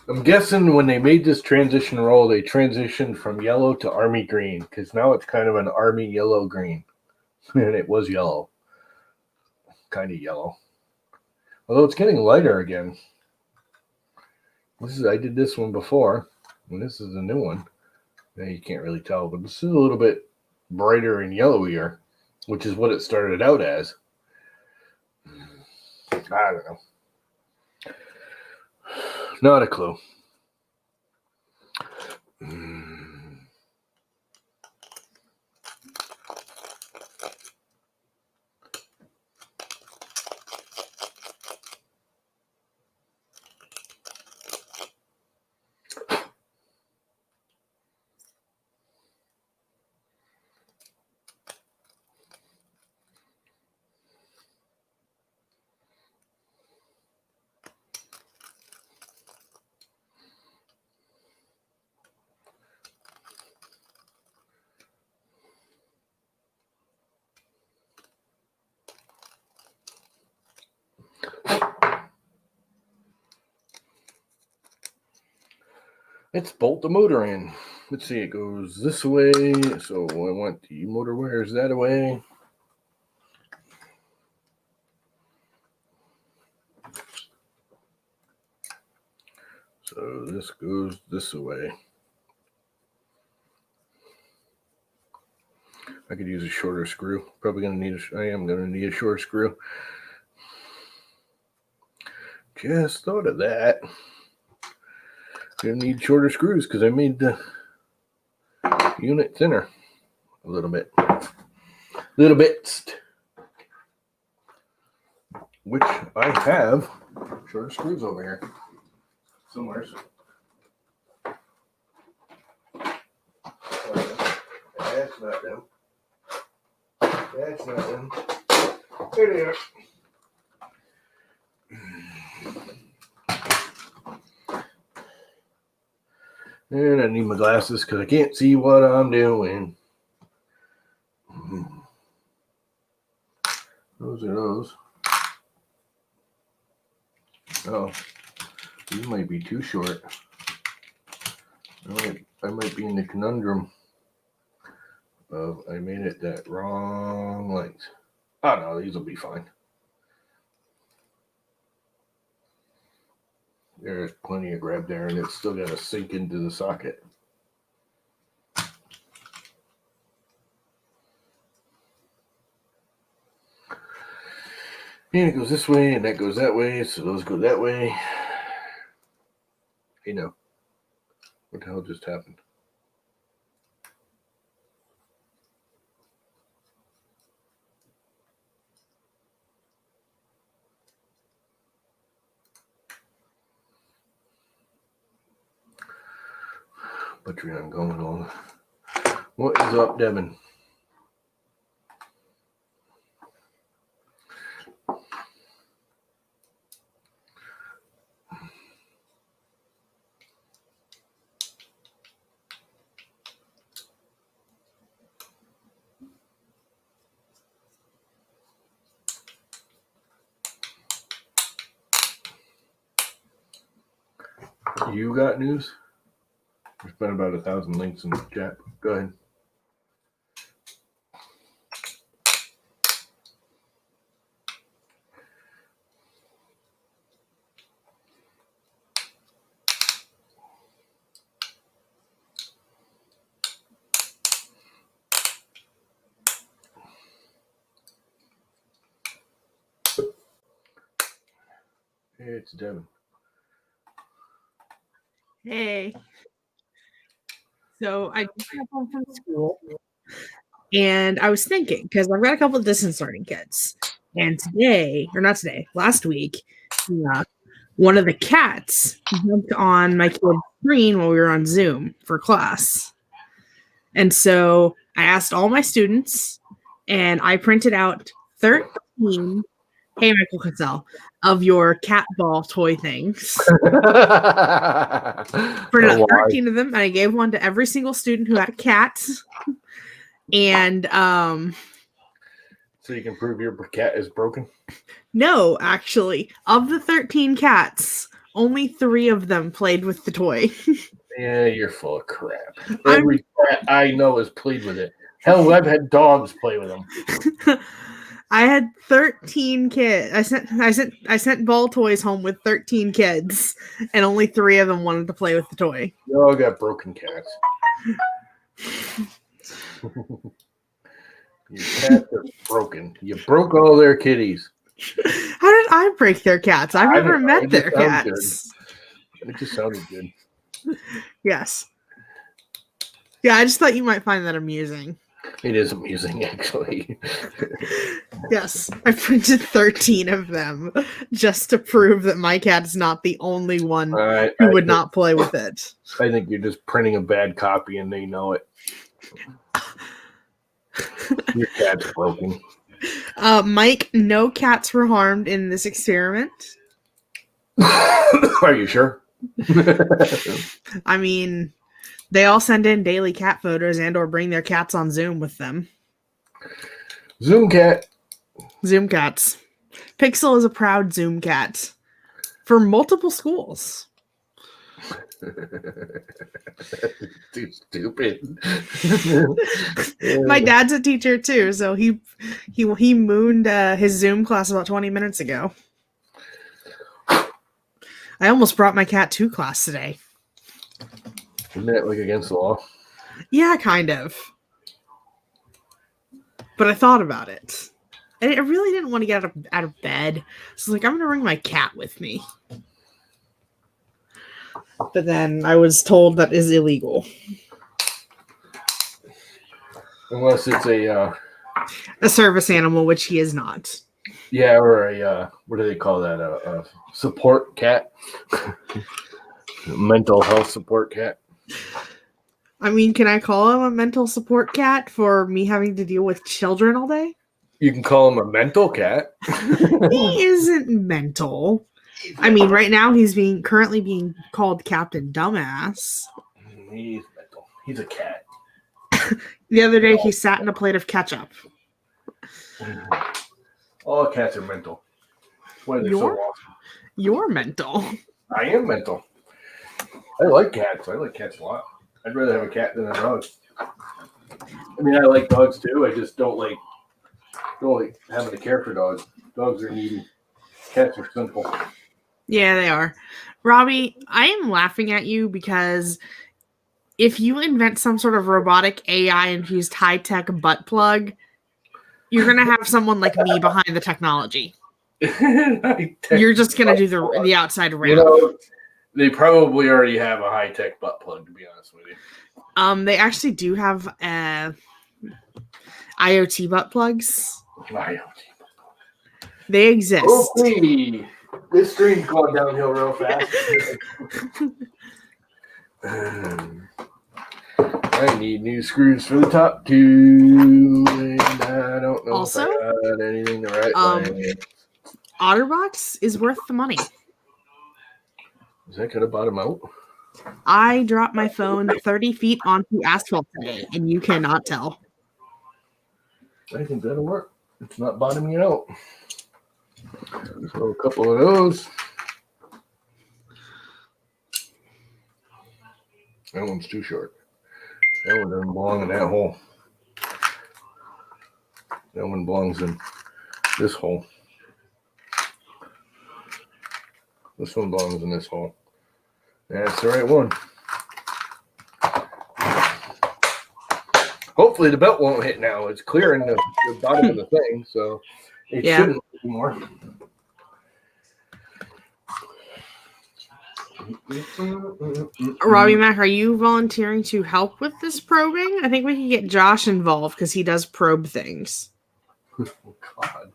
Speaker 1: I'm guessing when they made this transition roll, they transitioned from yellow to army green because now it's kind of an army yellow green, and it was yellow, kind of yellow. Although it's getting lighter again. I did this one before, and this is a new one. Now you can't really tell, but this is a little bit brighter and yellowier, which is what it started out as. I don't know. Not a clue. Let's bolt the motor in. Let's see, it goes this way. So I want the motor wires that away. So this goes this way. I could use a shorter screw. Probably gonna need I am gonna need a shorter screw. Just thought of that. Gonna need shorter screws because I made the unit thinner a little bit. Little bits. Which I have shorter screws over here. Somewhere. That's not them. That's not them. There they are. And I need my glasses because I can't see what I'm doing. Those are those. Oh, these might be too short. I might be in the conundrum of I made it that wrong length. Oh no, these will be fine. There's plenty of grab there, and it's still got to sink into the socket. And it goes this way, and that goes that way, so those go that way. Hey, no. What the hell just happened? Patreon going on. What is up, Devin? You got news? There's been about 1,000 links in the chat. Go ahead. Hey, it's Devin.
Speaker 2: Hey. So I just got home from school and I was thinking, because I've got a couple of distance learning kids. And last week, one of the cats jumped on my kid's screen while we were on Zoom for class. And so I asked all my students, and I printed out 13, hey, Michael Cassell, of your cat ball toy things. Printed out 13 of them, and I gave one to every single student who had a cat. And
Speaker 1: so you can prove your cat is broken?
Speaker 2: No, actually, of the 13 cats, only 3 of them played with the toy.
Speaker 1: Yeah, you're full of crap. Every cat I know has played with it. Hell, I've had dogs play with them.
Speaker 2: I had 13 kids. I sent ball toys home with 13 kids, and only 3 of them wanted to play with the toy.
Speaker 1: You all got broken cats. Your cats are broken. You broke all their kitties.
Speaker 2: How did I break their cats? I've never met their cats.
Speaker 1: It just sounded good.
Speaker 2: Yes. Yeah, I just thought you might find that amusing.
Speaker 1: It is amusing, actually.
Speaker 2: Yes, I printed 13 of them just to prove that my cat is not the only one who would not play with it.
Speaker 1: I think you're just printing a bad copy and they know it. Your cat's broken.
Speaker 2: Mike, no cats were harmed in this experiment.
Speaker 1: Are you sure?
Speaker 2: I mean, they all send in daily cat photos and or bring their cats on Zoom with them.
Speaker 1: Zoom cat.
Speaker 2: Zoom cats. Pixel is a proud Zoom cat for multiple schools.
Speaker 1: Too stupid.
Speaker 2: My dad's a teacher too, so he mooned his Zoom class about 20 minutes ago. I almost brought my cat to class today.
Speaker 1: Isn't that like against the law?
Speaker 2: Yeah, kind of. But I thought about it. And I really didn't want to get out of bed. So I was like, I'm going to bring my cat with me. But then I was told that is illegal.
Speaker 1: Unless it's a
Speaker 2: service animal, which he is not.
Speaker 1: Yeah, or a what do they call that? A support cat, mental health support cat.
Speaker 2: I mean, can I call him a mental support cat for me having to deal with children all day?
Speaker 1: You can call him a mental cat.
Speaker 2: He isn't mental. I mean, right now he's currently being called Captain Dumbass.
Speaker 1: He's mental. He's a cat.
Speaker 2: The other day he sat in a plate of ketchup.
Speaker 1: All cats are mental. Why are they so awesome?
Speaker 2: You're mental.
Speaker 1: I am mental. I like cats. I like cats a lot. I'd rather have a cat than a dog. I mean, I like dogs too. I just don't like having to care for dogs. Dogs are needy. Cats are simple.
Speaker 2: Yeah, they are. Robbie, I am laughing at you because if you invent some sort of robotic AI-infused high-tech butt plug, you're going to have someone like me behind the technology. You're just going to do the outside round.
Speaker 1: You know, they probably already have a high-tech butt plug, to be honest with you.
Speaker 2: They actually do have IoT butt plugs.
Speaker 1: IoT.
Speaker 2: They exist.
Speaker 1: Okay. This stream's going downhill real fast. I need new screws for the top two, and I don't know
Speaker 2: also,
Speaker 1: if I got anything the right way.
Speaker 2: OtterBox is worth the money.
Speaker 1: Is that gonna bottom out?
Speaker 2: I dropped my phone 30 feet onto asphalt today, and you cannot tell.
Speaker 1: I think that'll work. It's not bottoming out. So a couple of those. That one's too short. That one doesn't belong in that hole. That one belongs in this hole. This one belongs in this hole. That's the right one. Hopefully the belt won't hit now. It's clearing the bottom of the thing, so it shouldn't anymore.
Speaker 2: Robbie Mac, are you volunteering to help with this probing? I think we can get Josh involved because he does probe things.
Speaker 1: Oh, God.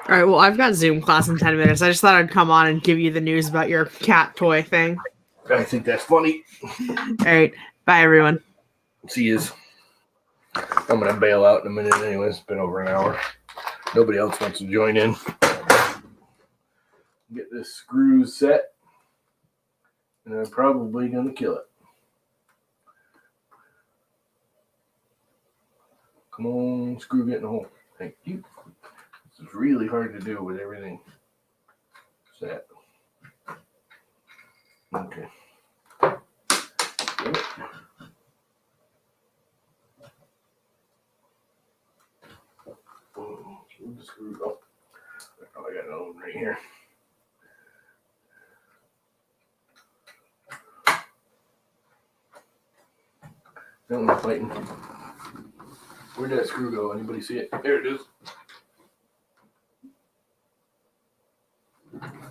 Speaker 2: All right, well, I've got Zoom class in 10 minutes. I just thought I'd come on and give you the news about your cat toy thing.
Speaker 1: I think that's funny.
Speaker 2: All right, bye, everyone.
Speaker 1: See yous. I'm going to bail out in a minute anyways. It's been over an hour. Nobody else wants to join in. Get this screw set. And I'm probably going to kill it. Come on, screw, get in the hole. Thank you. This is really hard to do with everything set. Okay. Screw the screw. Oh, I got another one right here. That one's fighting. Where'd that screw go? Anybody see it? There it is.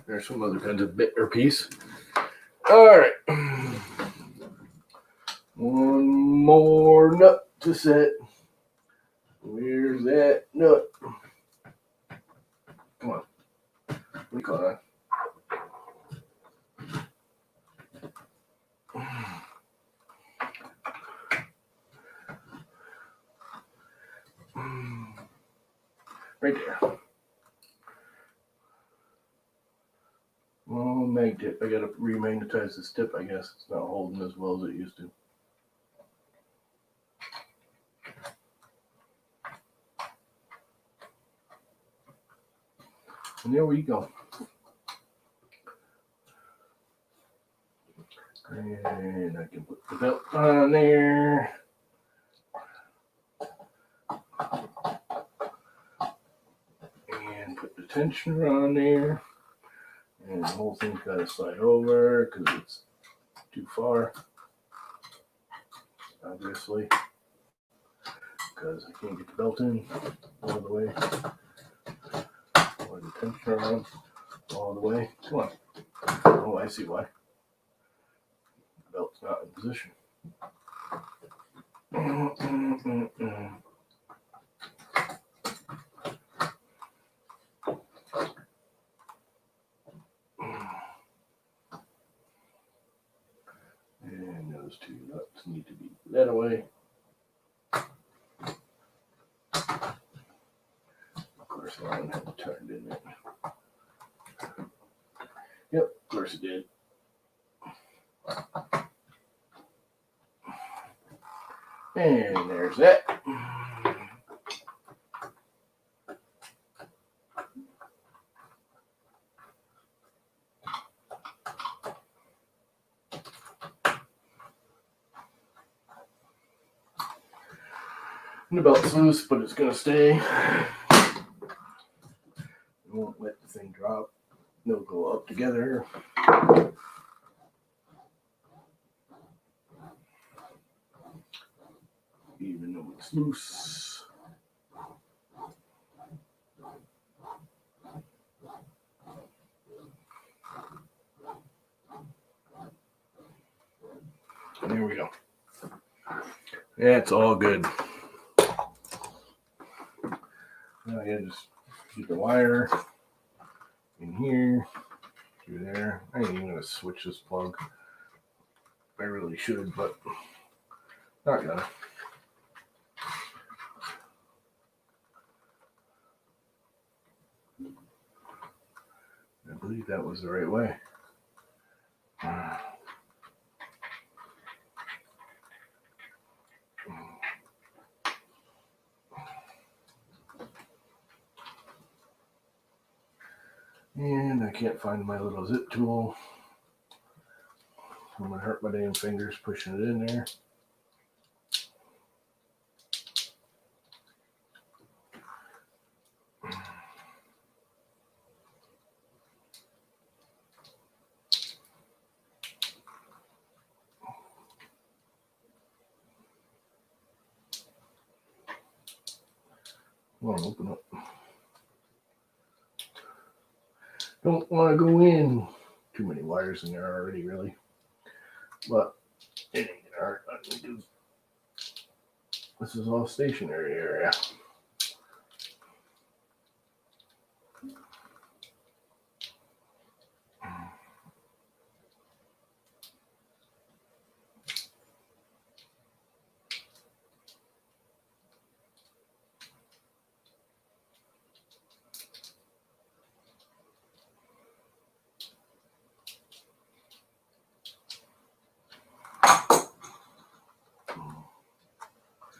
Speaker 1: There's some other kinds of bit or piece. All right. One more nut to set. Where's that nut? Come on. What do you call that? Right there. Oh, mag tip. I gotta remagnetize this tip, I guess. It's not holding as well as it used to. And there we go. And I can put the belt on there. And put the tensioner on there. And the whole thing's got to slide over because it's too far. Obviously. Because I can't get the belt in all the way. Or the tensioner on all the way. Come on. Oh, I see why. The belt's not in position. And those two nuts need to be that away. Of course, that one had to turn, didn't it? Yep, of course it did. And there's that. And the belt's loose, but it's going to stay. It won't let the thing drop. They'll go up together. Even though it's loose. And there we go. That's all good. Now I gotta just keep the wire in here, through there. I ain't even gonna switch this plug. I really should, but not gonna. I believe that was the right way. And I can't find my little zip tool. I'm gonna hurt my damn fingers pushing it in there. Come on, open up. Don't want to go in. Too many wires in there already, really. But it ain't gonna hurt because this is all stationary area.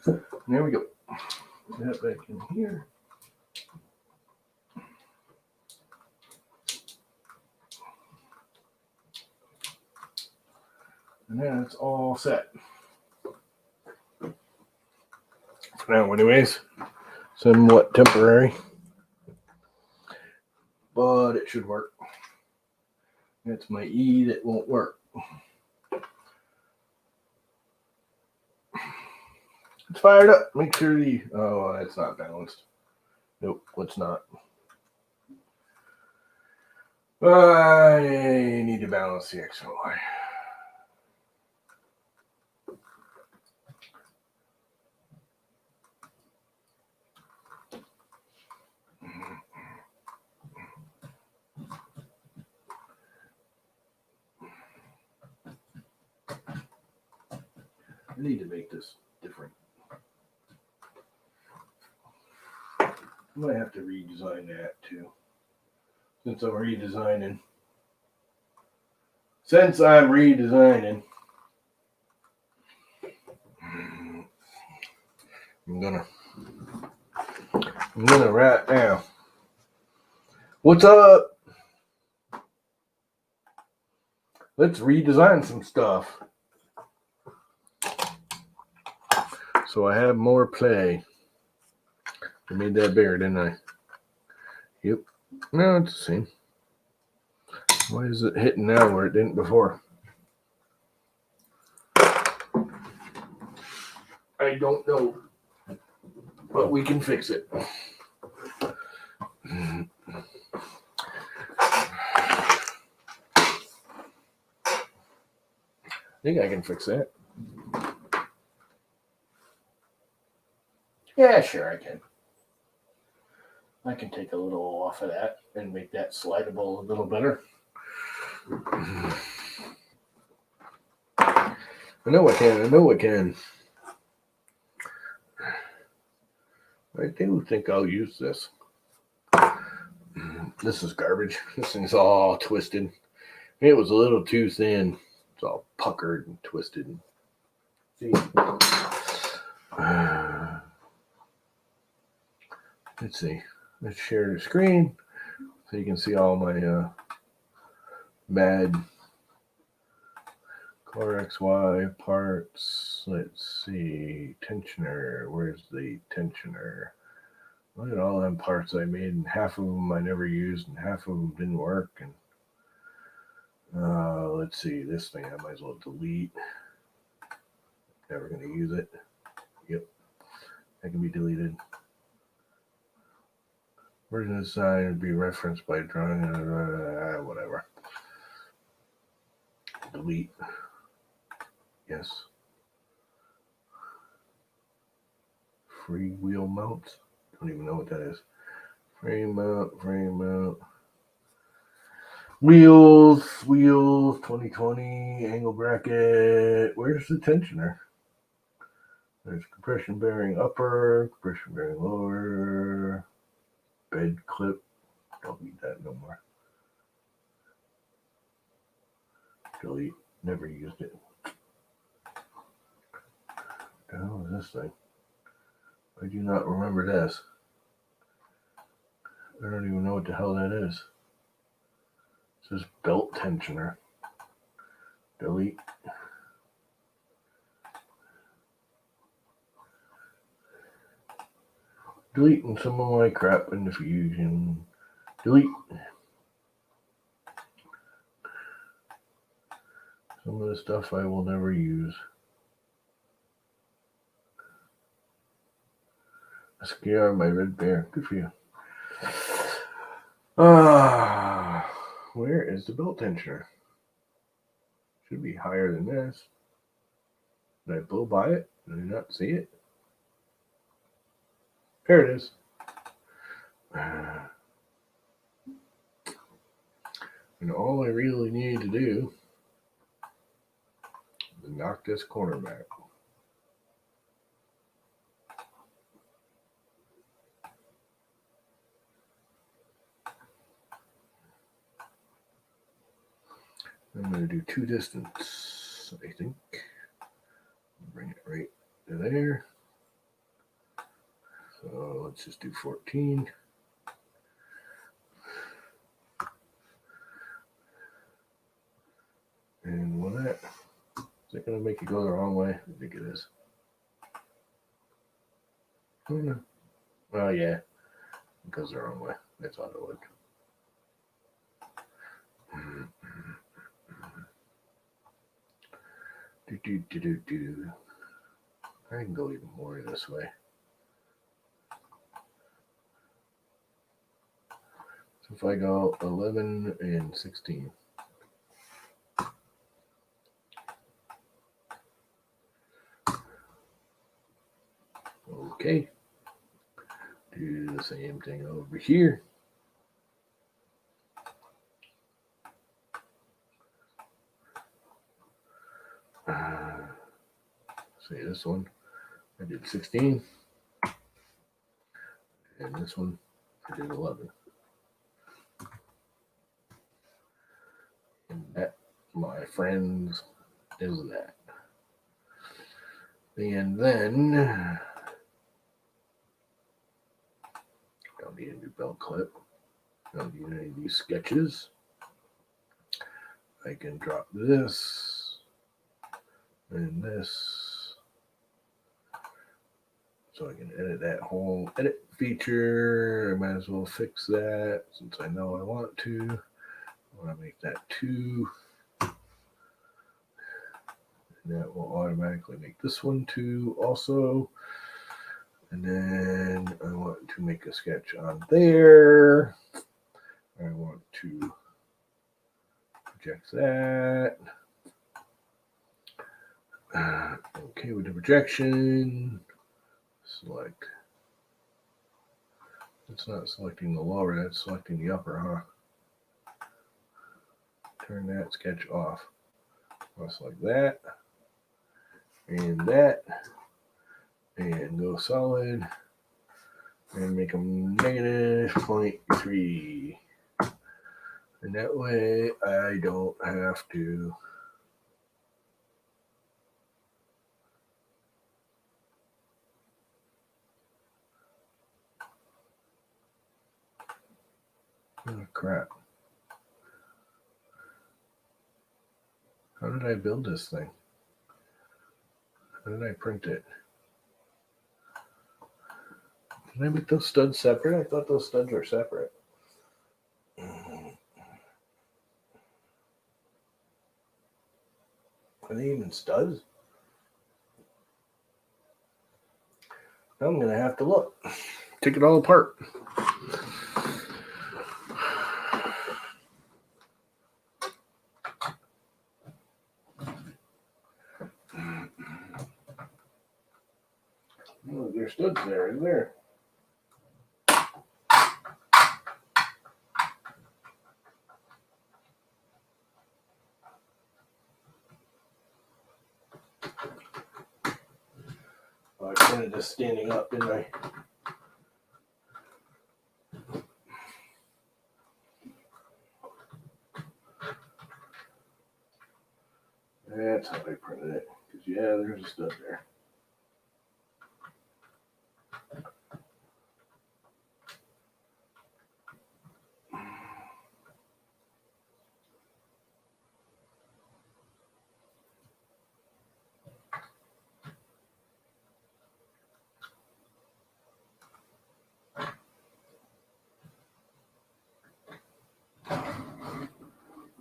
Speaker 1: And there we go. Put that back in here. And then it's all set. For now, anyways. Somewhat temporary. But it should work. That's my E that won't work. It's fired up. Make sure the... Oh, that's not balanced. Nope, it's not. I need to balance the X and Y. I need to make this different. I might have to redesign that too. Since I'm redesigning. I'm gonna write down. What's up? Let's redesign some stuff. So I have more play. I made that bigger, didn't I? Yep. No, it's the same. Why is it hitting now where it didn't before? I don't know. But we can fix it. I think I can fix that. Yeah, sure I can. I can take a little off of that and make that slidable a little better. I know I can. I do think I'll use this. This is garbage. This thing's all twisted. It was a little too thin. It's all puckered and twisted. See? Let's see. Let's share the screen so you can see all my bad Core XY parts. Let's see. Tensioner. Where's the tensioner? Look at all them parts I made, and half of them I never used, and half of them didn't work. And let's see. This thing I might as well delete. Never going to use it. Yep. That can be deleted. Version design would be referenced by drawing. Whatever. Delete. Yes. Free wheel mounts. Don't even know what that is. Frame mount. Wheels, 2020, angle bracket. Where's the tensioner? There's compression bearing upper, compression bearing lower, bed clip. Don't need that no more. Delete. Never used it. What the hell is this thing? I do not remember this. I don't even know what the hell that is. It says belt tensioner. Delete. Deleting some of my crap in the Fusion. Delete. Some of the stuff I will never use. SKR, my red bear. Good for you. Where is the belt tensioner? Should be higher than this. Did I blow by it? Did I not see it? There it is. And all I really need to do is knock this corner back. I'm going to do two distance, I think. Bring it right to there. So let's just do 14. And will that, is it going to make it go the wrong way? I think it is. Oh, yeah. It goes the wrong way. I thought it would. I can go even more this way. So if I go 11 and 16. Okay. Do the same thing over here. See this one, I did 16. And this one, I did 11. And that, my friends, is that. And then, don't need a new belt clip. Don't need any of these sketches. I can drop this and this. So I can edit that whole edit feature. I might as well fix that since I know I want to. I want to make that 2. And that will automatically make this one 2 also. And then I want to make a sketch on there. I want to project that. Okay, with the projection, select. It's not selecting the lower, that's selecting the upper, huh? Turn that sketch off. I'll select that and that and go solid and make them negative 0.3. And that way I don't have to oh crap. How did I build this thing? How did I print it? Did I make those studs separate? I thought those studs were separate. Are they even studs? I'm going to have to look. Take it all apart. Oh, there's studs there, isn't there? Oh, I kind of just standing up, didn't I? That's how I printed it. Because, yeah, there's a stud there.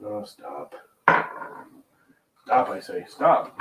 Speaker 1: No, stop. Stop, I say. Stop.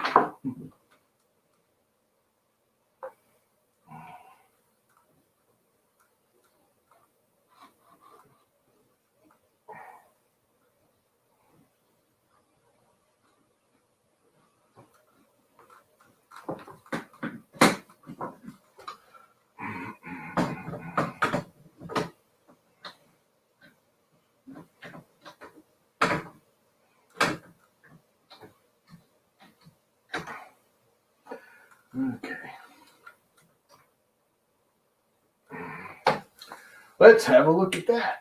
Speaker 1: Okay. Let's have a look at that.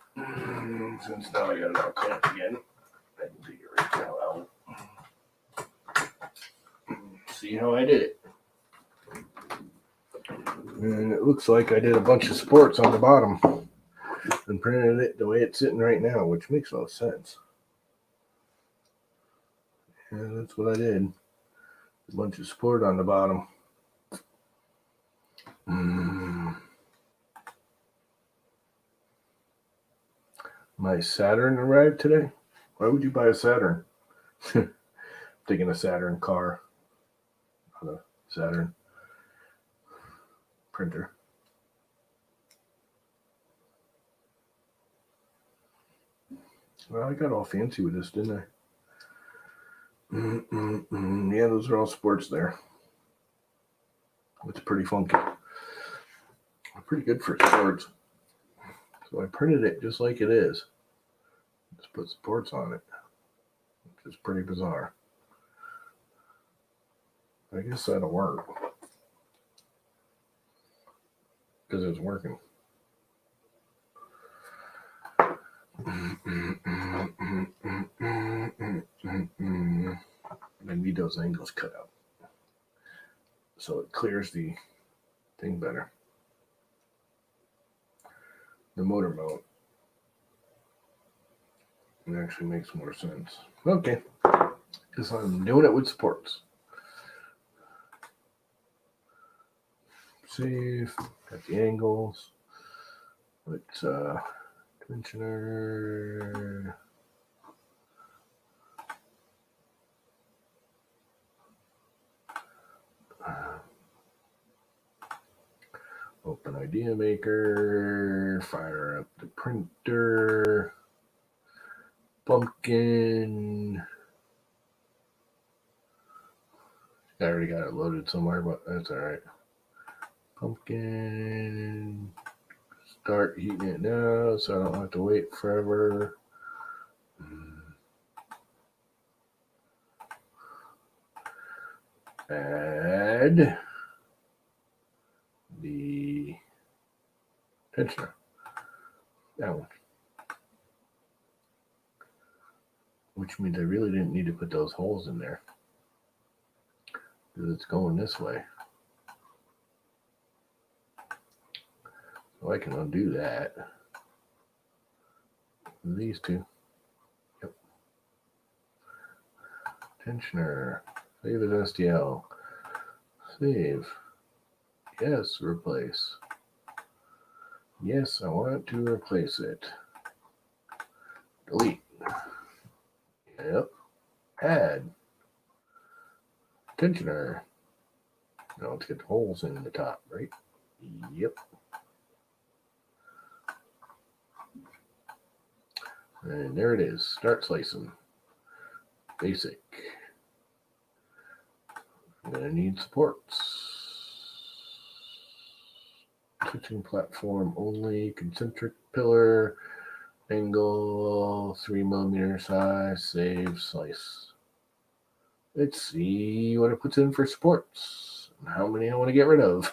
Speaker 1: Since now I got it all clamped again, I can take it right now out. See how I did it. And it looks like I did a bunch of sports on the bottom and printed it the way it's sitting right now, which makes no sense. And that's what I did. A bunch of sport on the bottom. My Saturn arrived today. Why would you buy a Saturn? Taking a Saturn car, not a Saturn printer. Well, I got all fancy with this, didn't I? Yeah, those are all sports there. It's pretty funky. Pretty good for sports. So I printed it just like it is. Just put sports on it, which is pretty bizarre. I guess that'll work because it's working. I need those angles cut out so it clears the thing better. The motor mount. It actually makes more sense. Okay, because I'm doing it with supports. Save, got the angles. It's tensioner. Open idea maker, fire up the printer, pumpkin. I already got it loaded somewhere, but that's all right. Pumpkin, start heating it now so I don't have to wait forever. Add the tensioner. That one. Which means I really didn't need to put those holes in there, because it's going this way. So I can undo that. These two. Yep. Tensioner. Save as STL. Save. Yes, replace. Yes, I want to replace it. Delete. Yep. Add. Tensioner. Now let's get the holes in the top, right? Yep. And there it is. Start slicing. Basic. I'm going to need supports. Switching platform only. Concentric pillar. Angle 3mm size. Save. Slice. Let's see what it puts in for supports. How many I want to get rid of.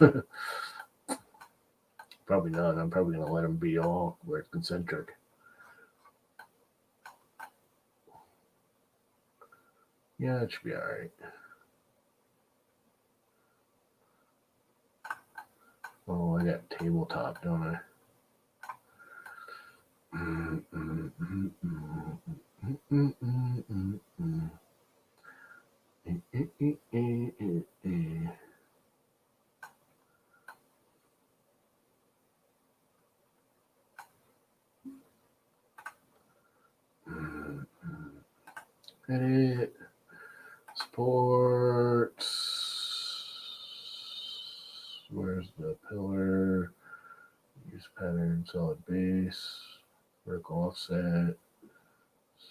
Speaker 1: Probably none. I'm probably going to let them be all where it's concentric. Yeah, it should be all right. Oh, I got tabletop, don't I? Edit. Sports. Where's the pillar? Use pattern, solid base, vertical offset,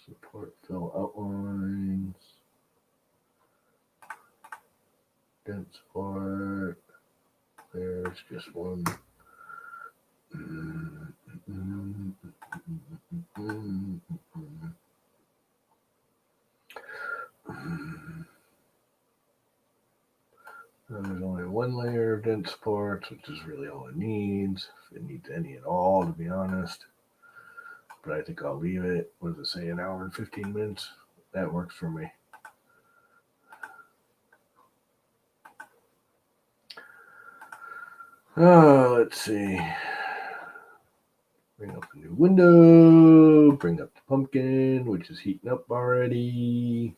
Speaker 1: support fill outlines, dense support. There's just one. There's only one layer of dense supports, which is really all it needs. If it needs any at all, to be honest. But I think I'll leave it. What does it say? An hour and 15 minutes? That works for me. Let's see. Bring up the new window. Bring up the pumpkin, which is heating up already.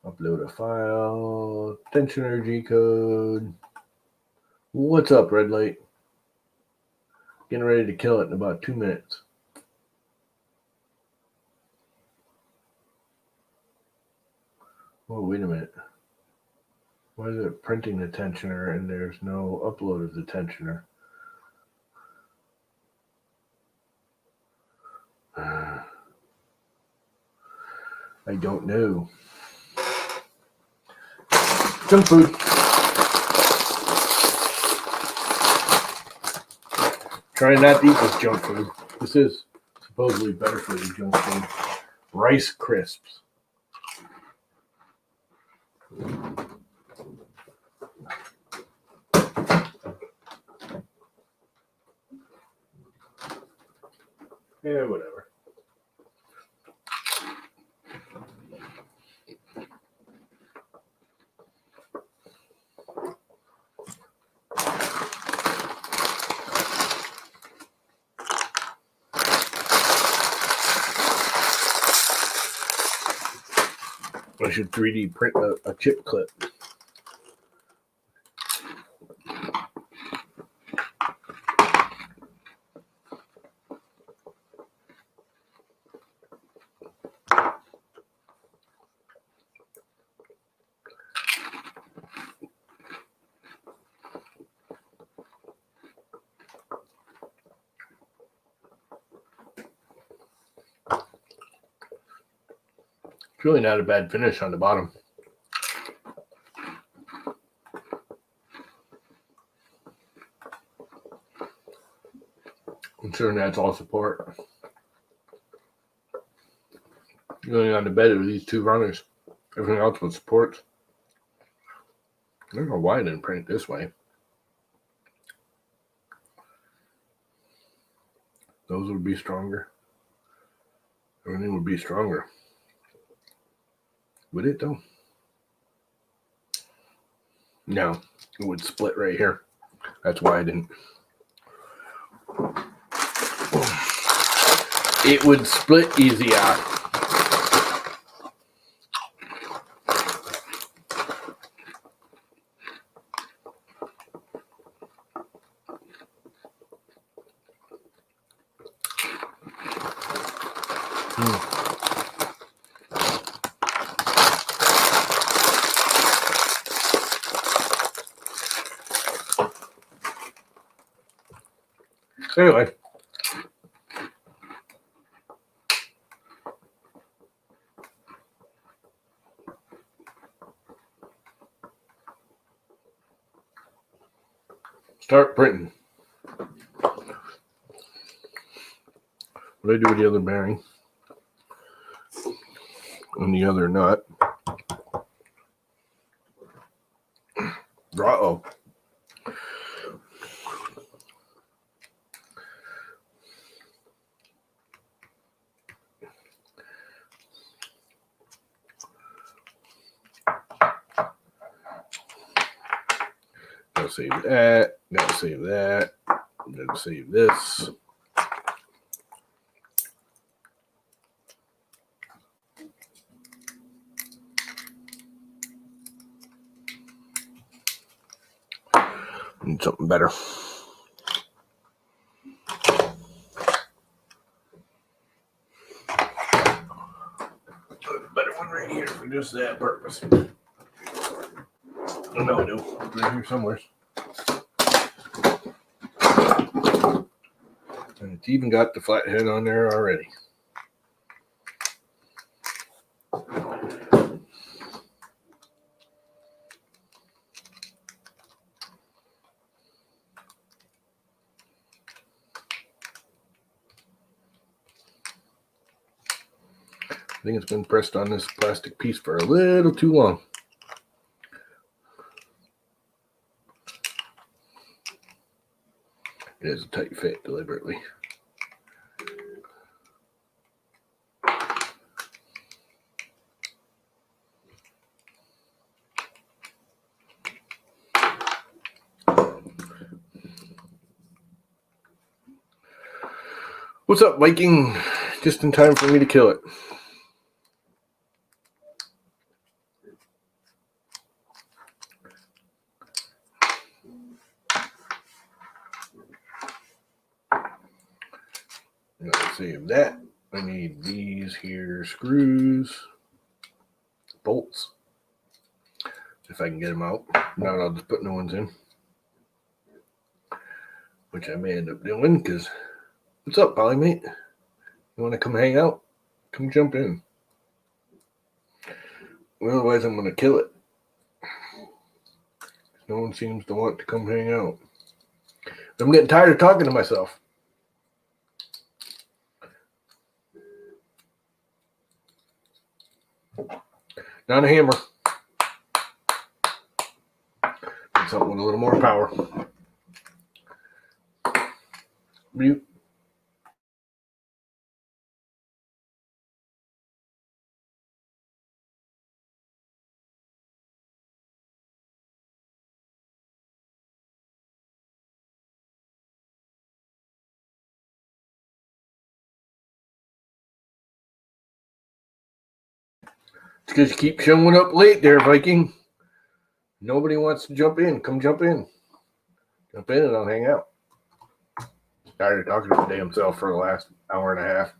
Speaker 1: Upload a file. Tensioner G code. What's up, red light? Getting ready to kill it in about 2 minutes. Oh, wait a minute. Why is it printing the tensioner and there's no upload of the tensioner? I don't know. Junk food. Try not to eat this junk food. This is supposedly better for you, junk food. Rice Crisps. Yeah, whatever. I should 3D print a chip clip. It's really not a bad finish on the bottom. Considering that's all support. Going on the bed with these two runners. Everything else was supports. I don't know why I didn't print it this way. Those would be stronger. Everything would be stronger. Would it though? No, it would split right here. That's why I didn't. It would split easier. Anyway. Start printing. What do I do with the other bearing? And the other nut. Uh-oh. Gotta save that. Gotta save that. Gotta save this. Need something better. A better one right here for just that purpose. Oh, no, I do. It's right here somewhere. And it's even got the flathead on there already. I think it's been pressed on this plastic piece for a little too long. It is a tight fit deliberately. What's up, Viking? Just in time for me to kill it. Let's save that. I need these here screws, bolts, if I can get them out. If not, I'll just put new ones in, which I may end up doing. Because what's up, Polymate? You want to come hang out? Come jump in. Otherwise, I'm going to kill it. No one seems to want to come hang out. I'm getting tired of talking to myself. Not a hammer. Need something with a little more power. Mute. It's because you keep showing up late there, Viking. Nobody wants to jump in. Come jump in. Jump in and I'll hang out. Tired of talking to the damn self for the last hour and a half.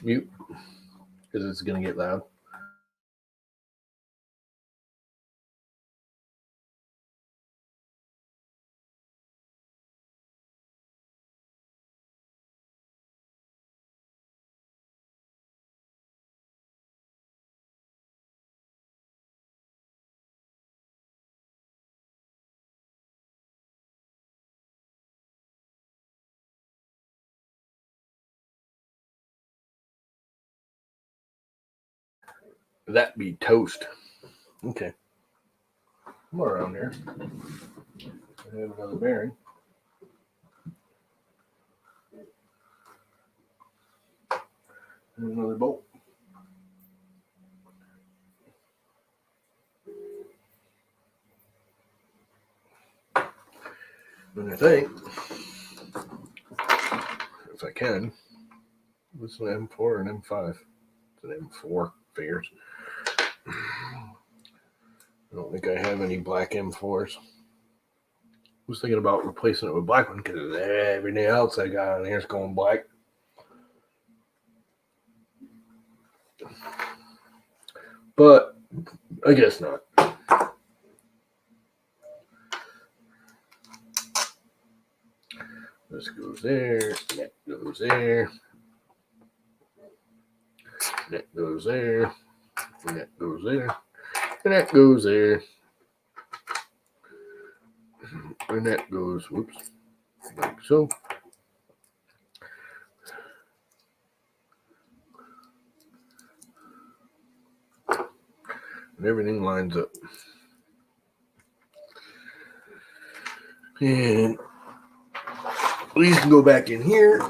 Speaker 1: Mute. Because it's going to get loud. That be toast. Okay. More around here. I have another bearing. And another bolt. And I think, if I can, this is an M4 and M5. It's an M4, figures. I don't think I have any black M4s. I was thinking about replacing it with black one because everything else I got on here is going black. But I guess not. This goes there, that goes there, that goes there, and that goes there, and that goes there, and that goes, whoops, like so. And everything lines up. And these can go back in here.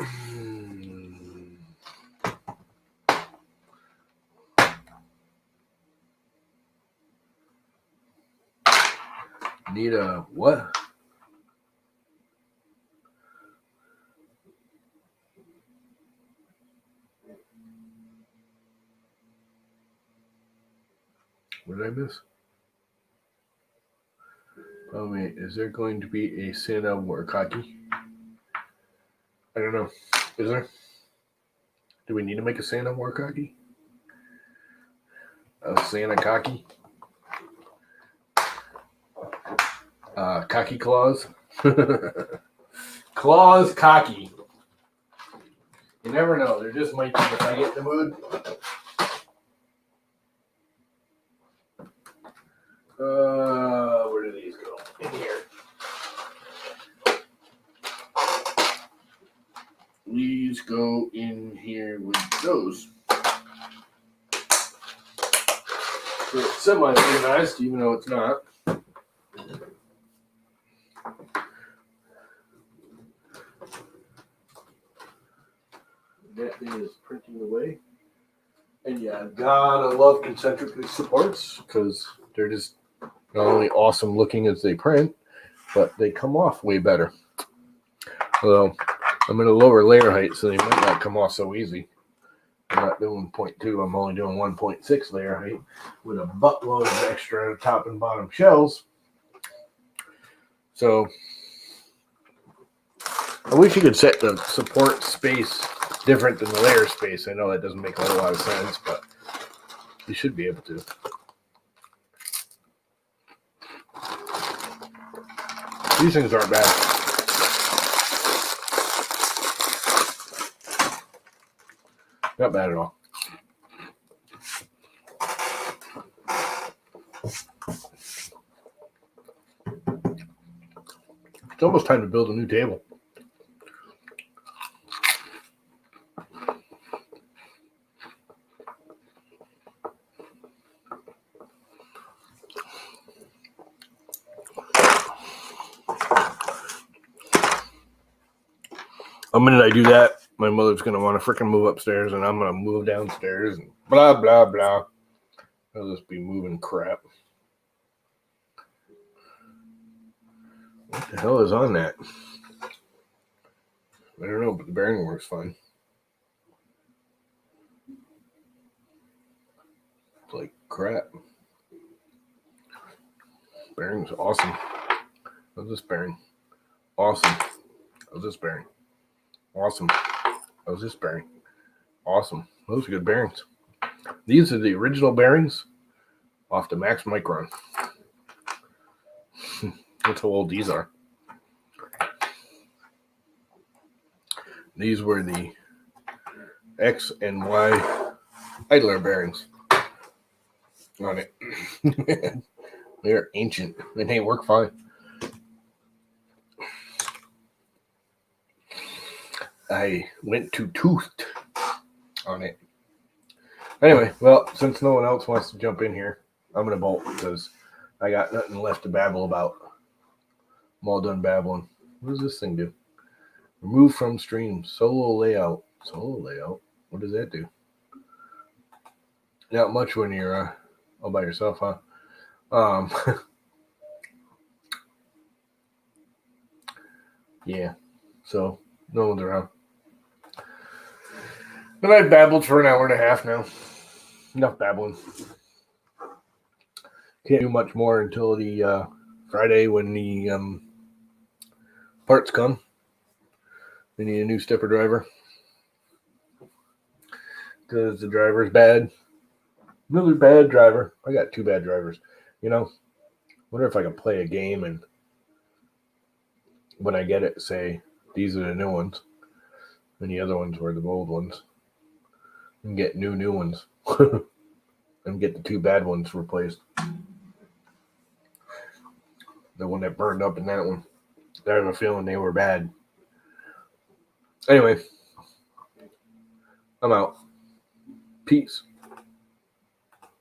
Speaker 1: Need a what? What did I miss? Oh wait, is there going to be a Santa Warkaki? I don't know. Is there? Do we need to make a Santa Warkaki? A Santa cocky? Cocky claws? Claws cocky. You never know. There just might be if I get in the mood. Where do these go? In here. These go in here with those. So it's semi-organized, even though it's not. That thing is printing away. And you gotta love concentric supports because they're just not only awesome looking as they print, but they come off way better. Although I'm in a lower layer height, so they might not come off so easy. I'm not doing 0.2, I'm only doing 1.6 layer height with a buttload of extra top and bottom shells. So I wish you could set the support space different than the layer space. I know that doesn't make a whole lot of sense, but you should be able to. These things aren't bad. Not bad at all. It's almost time to build a new table. The minute I do that, my mother's going to want to freaking move upstairs, and I'm going to move downstairs, and blah, blah, blah. I'll just be moving crap. What the hell is on that? I don't know, but the bearing works fine. It's like crap. Bearing's awesome. How's this bearing? Awesome. How's this bearing? Awesome. How's this bearing? Awesome. Those are good bearings. These are the original bearings off the Max Micron. That's how old these are. These were the X and Y idler bearings on it. They're ancient and they work fine. I went to toothed on it. Anyway, well, since no one else wants to jump in here, I'm going to bolt because I got nothing left to babble about. I'm all done babbling. What does this thing do? Remove from stream. Solo layout. Solo layout? What does that do? Not much when you're all by yourself, huh? Yeah. So, no one's around. But I've babbled for an hour and a half now. Enough babbling. Can't do much more until the Friday when the parts come. We need a new stepper driver because the driver's bad. Another bad driver. I got two bad drivers. You know, wonder if I can play a game and when I get it, say these are the new ones, and the other ones were the old ones, and get new ones, and get the two bad ones replaced. The one that burned up in that one. I have a feeling they were bad. Anyway, I'm out. Peace.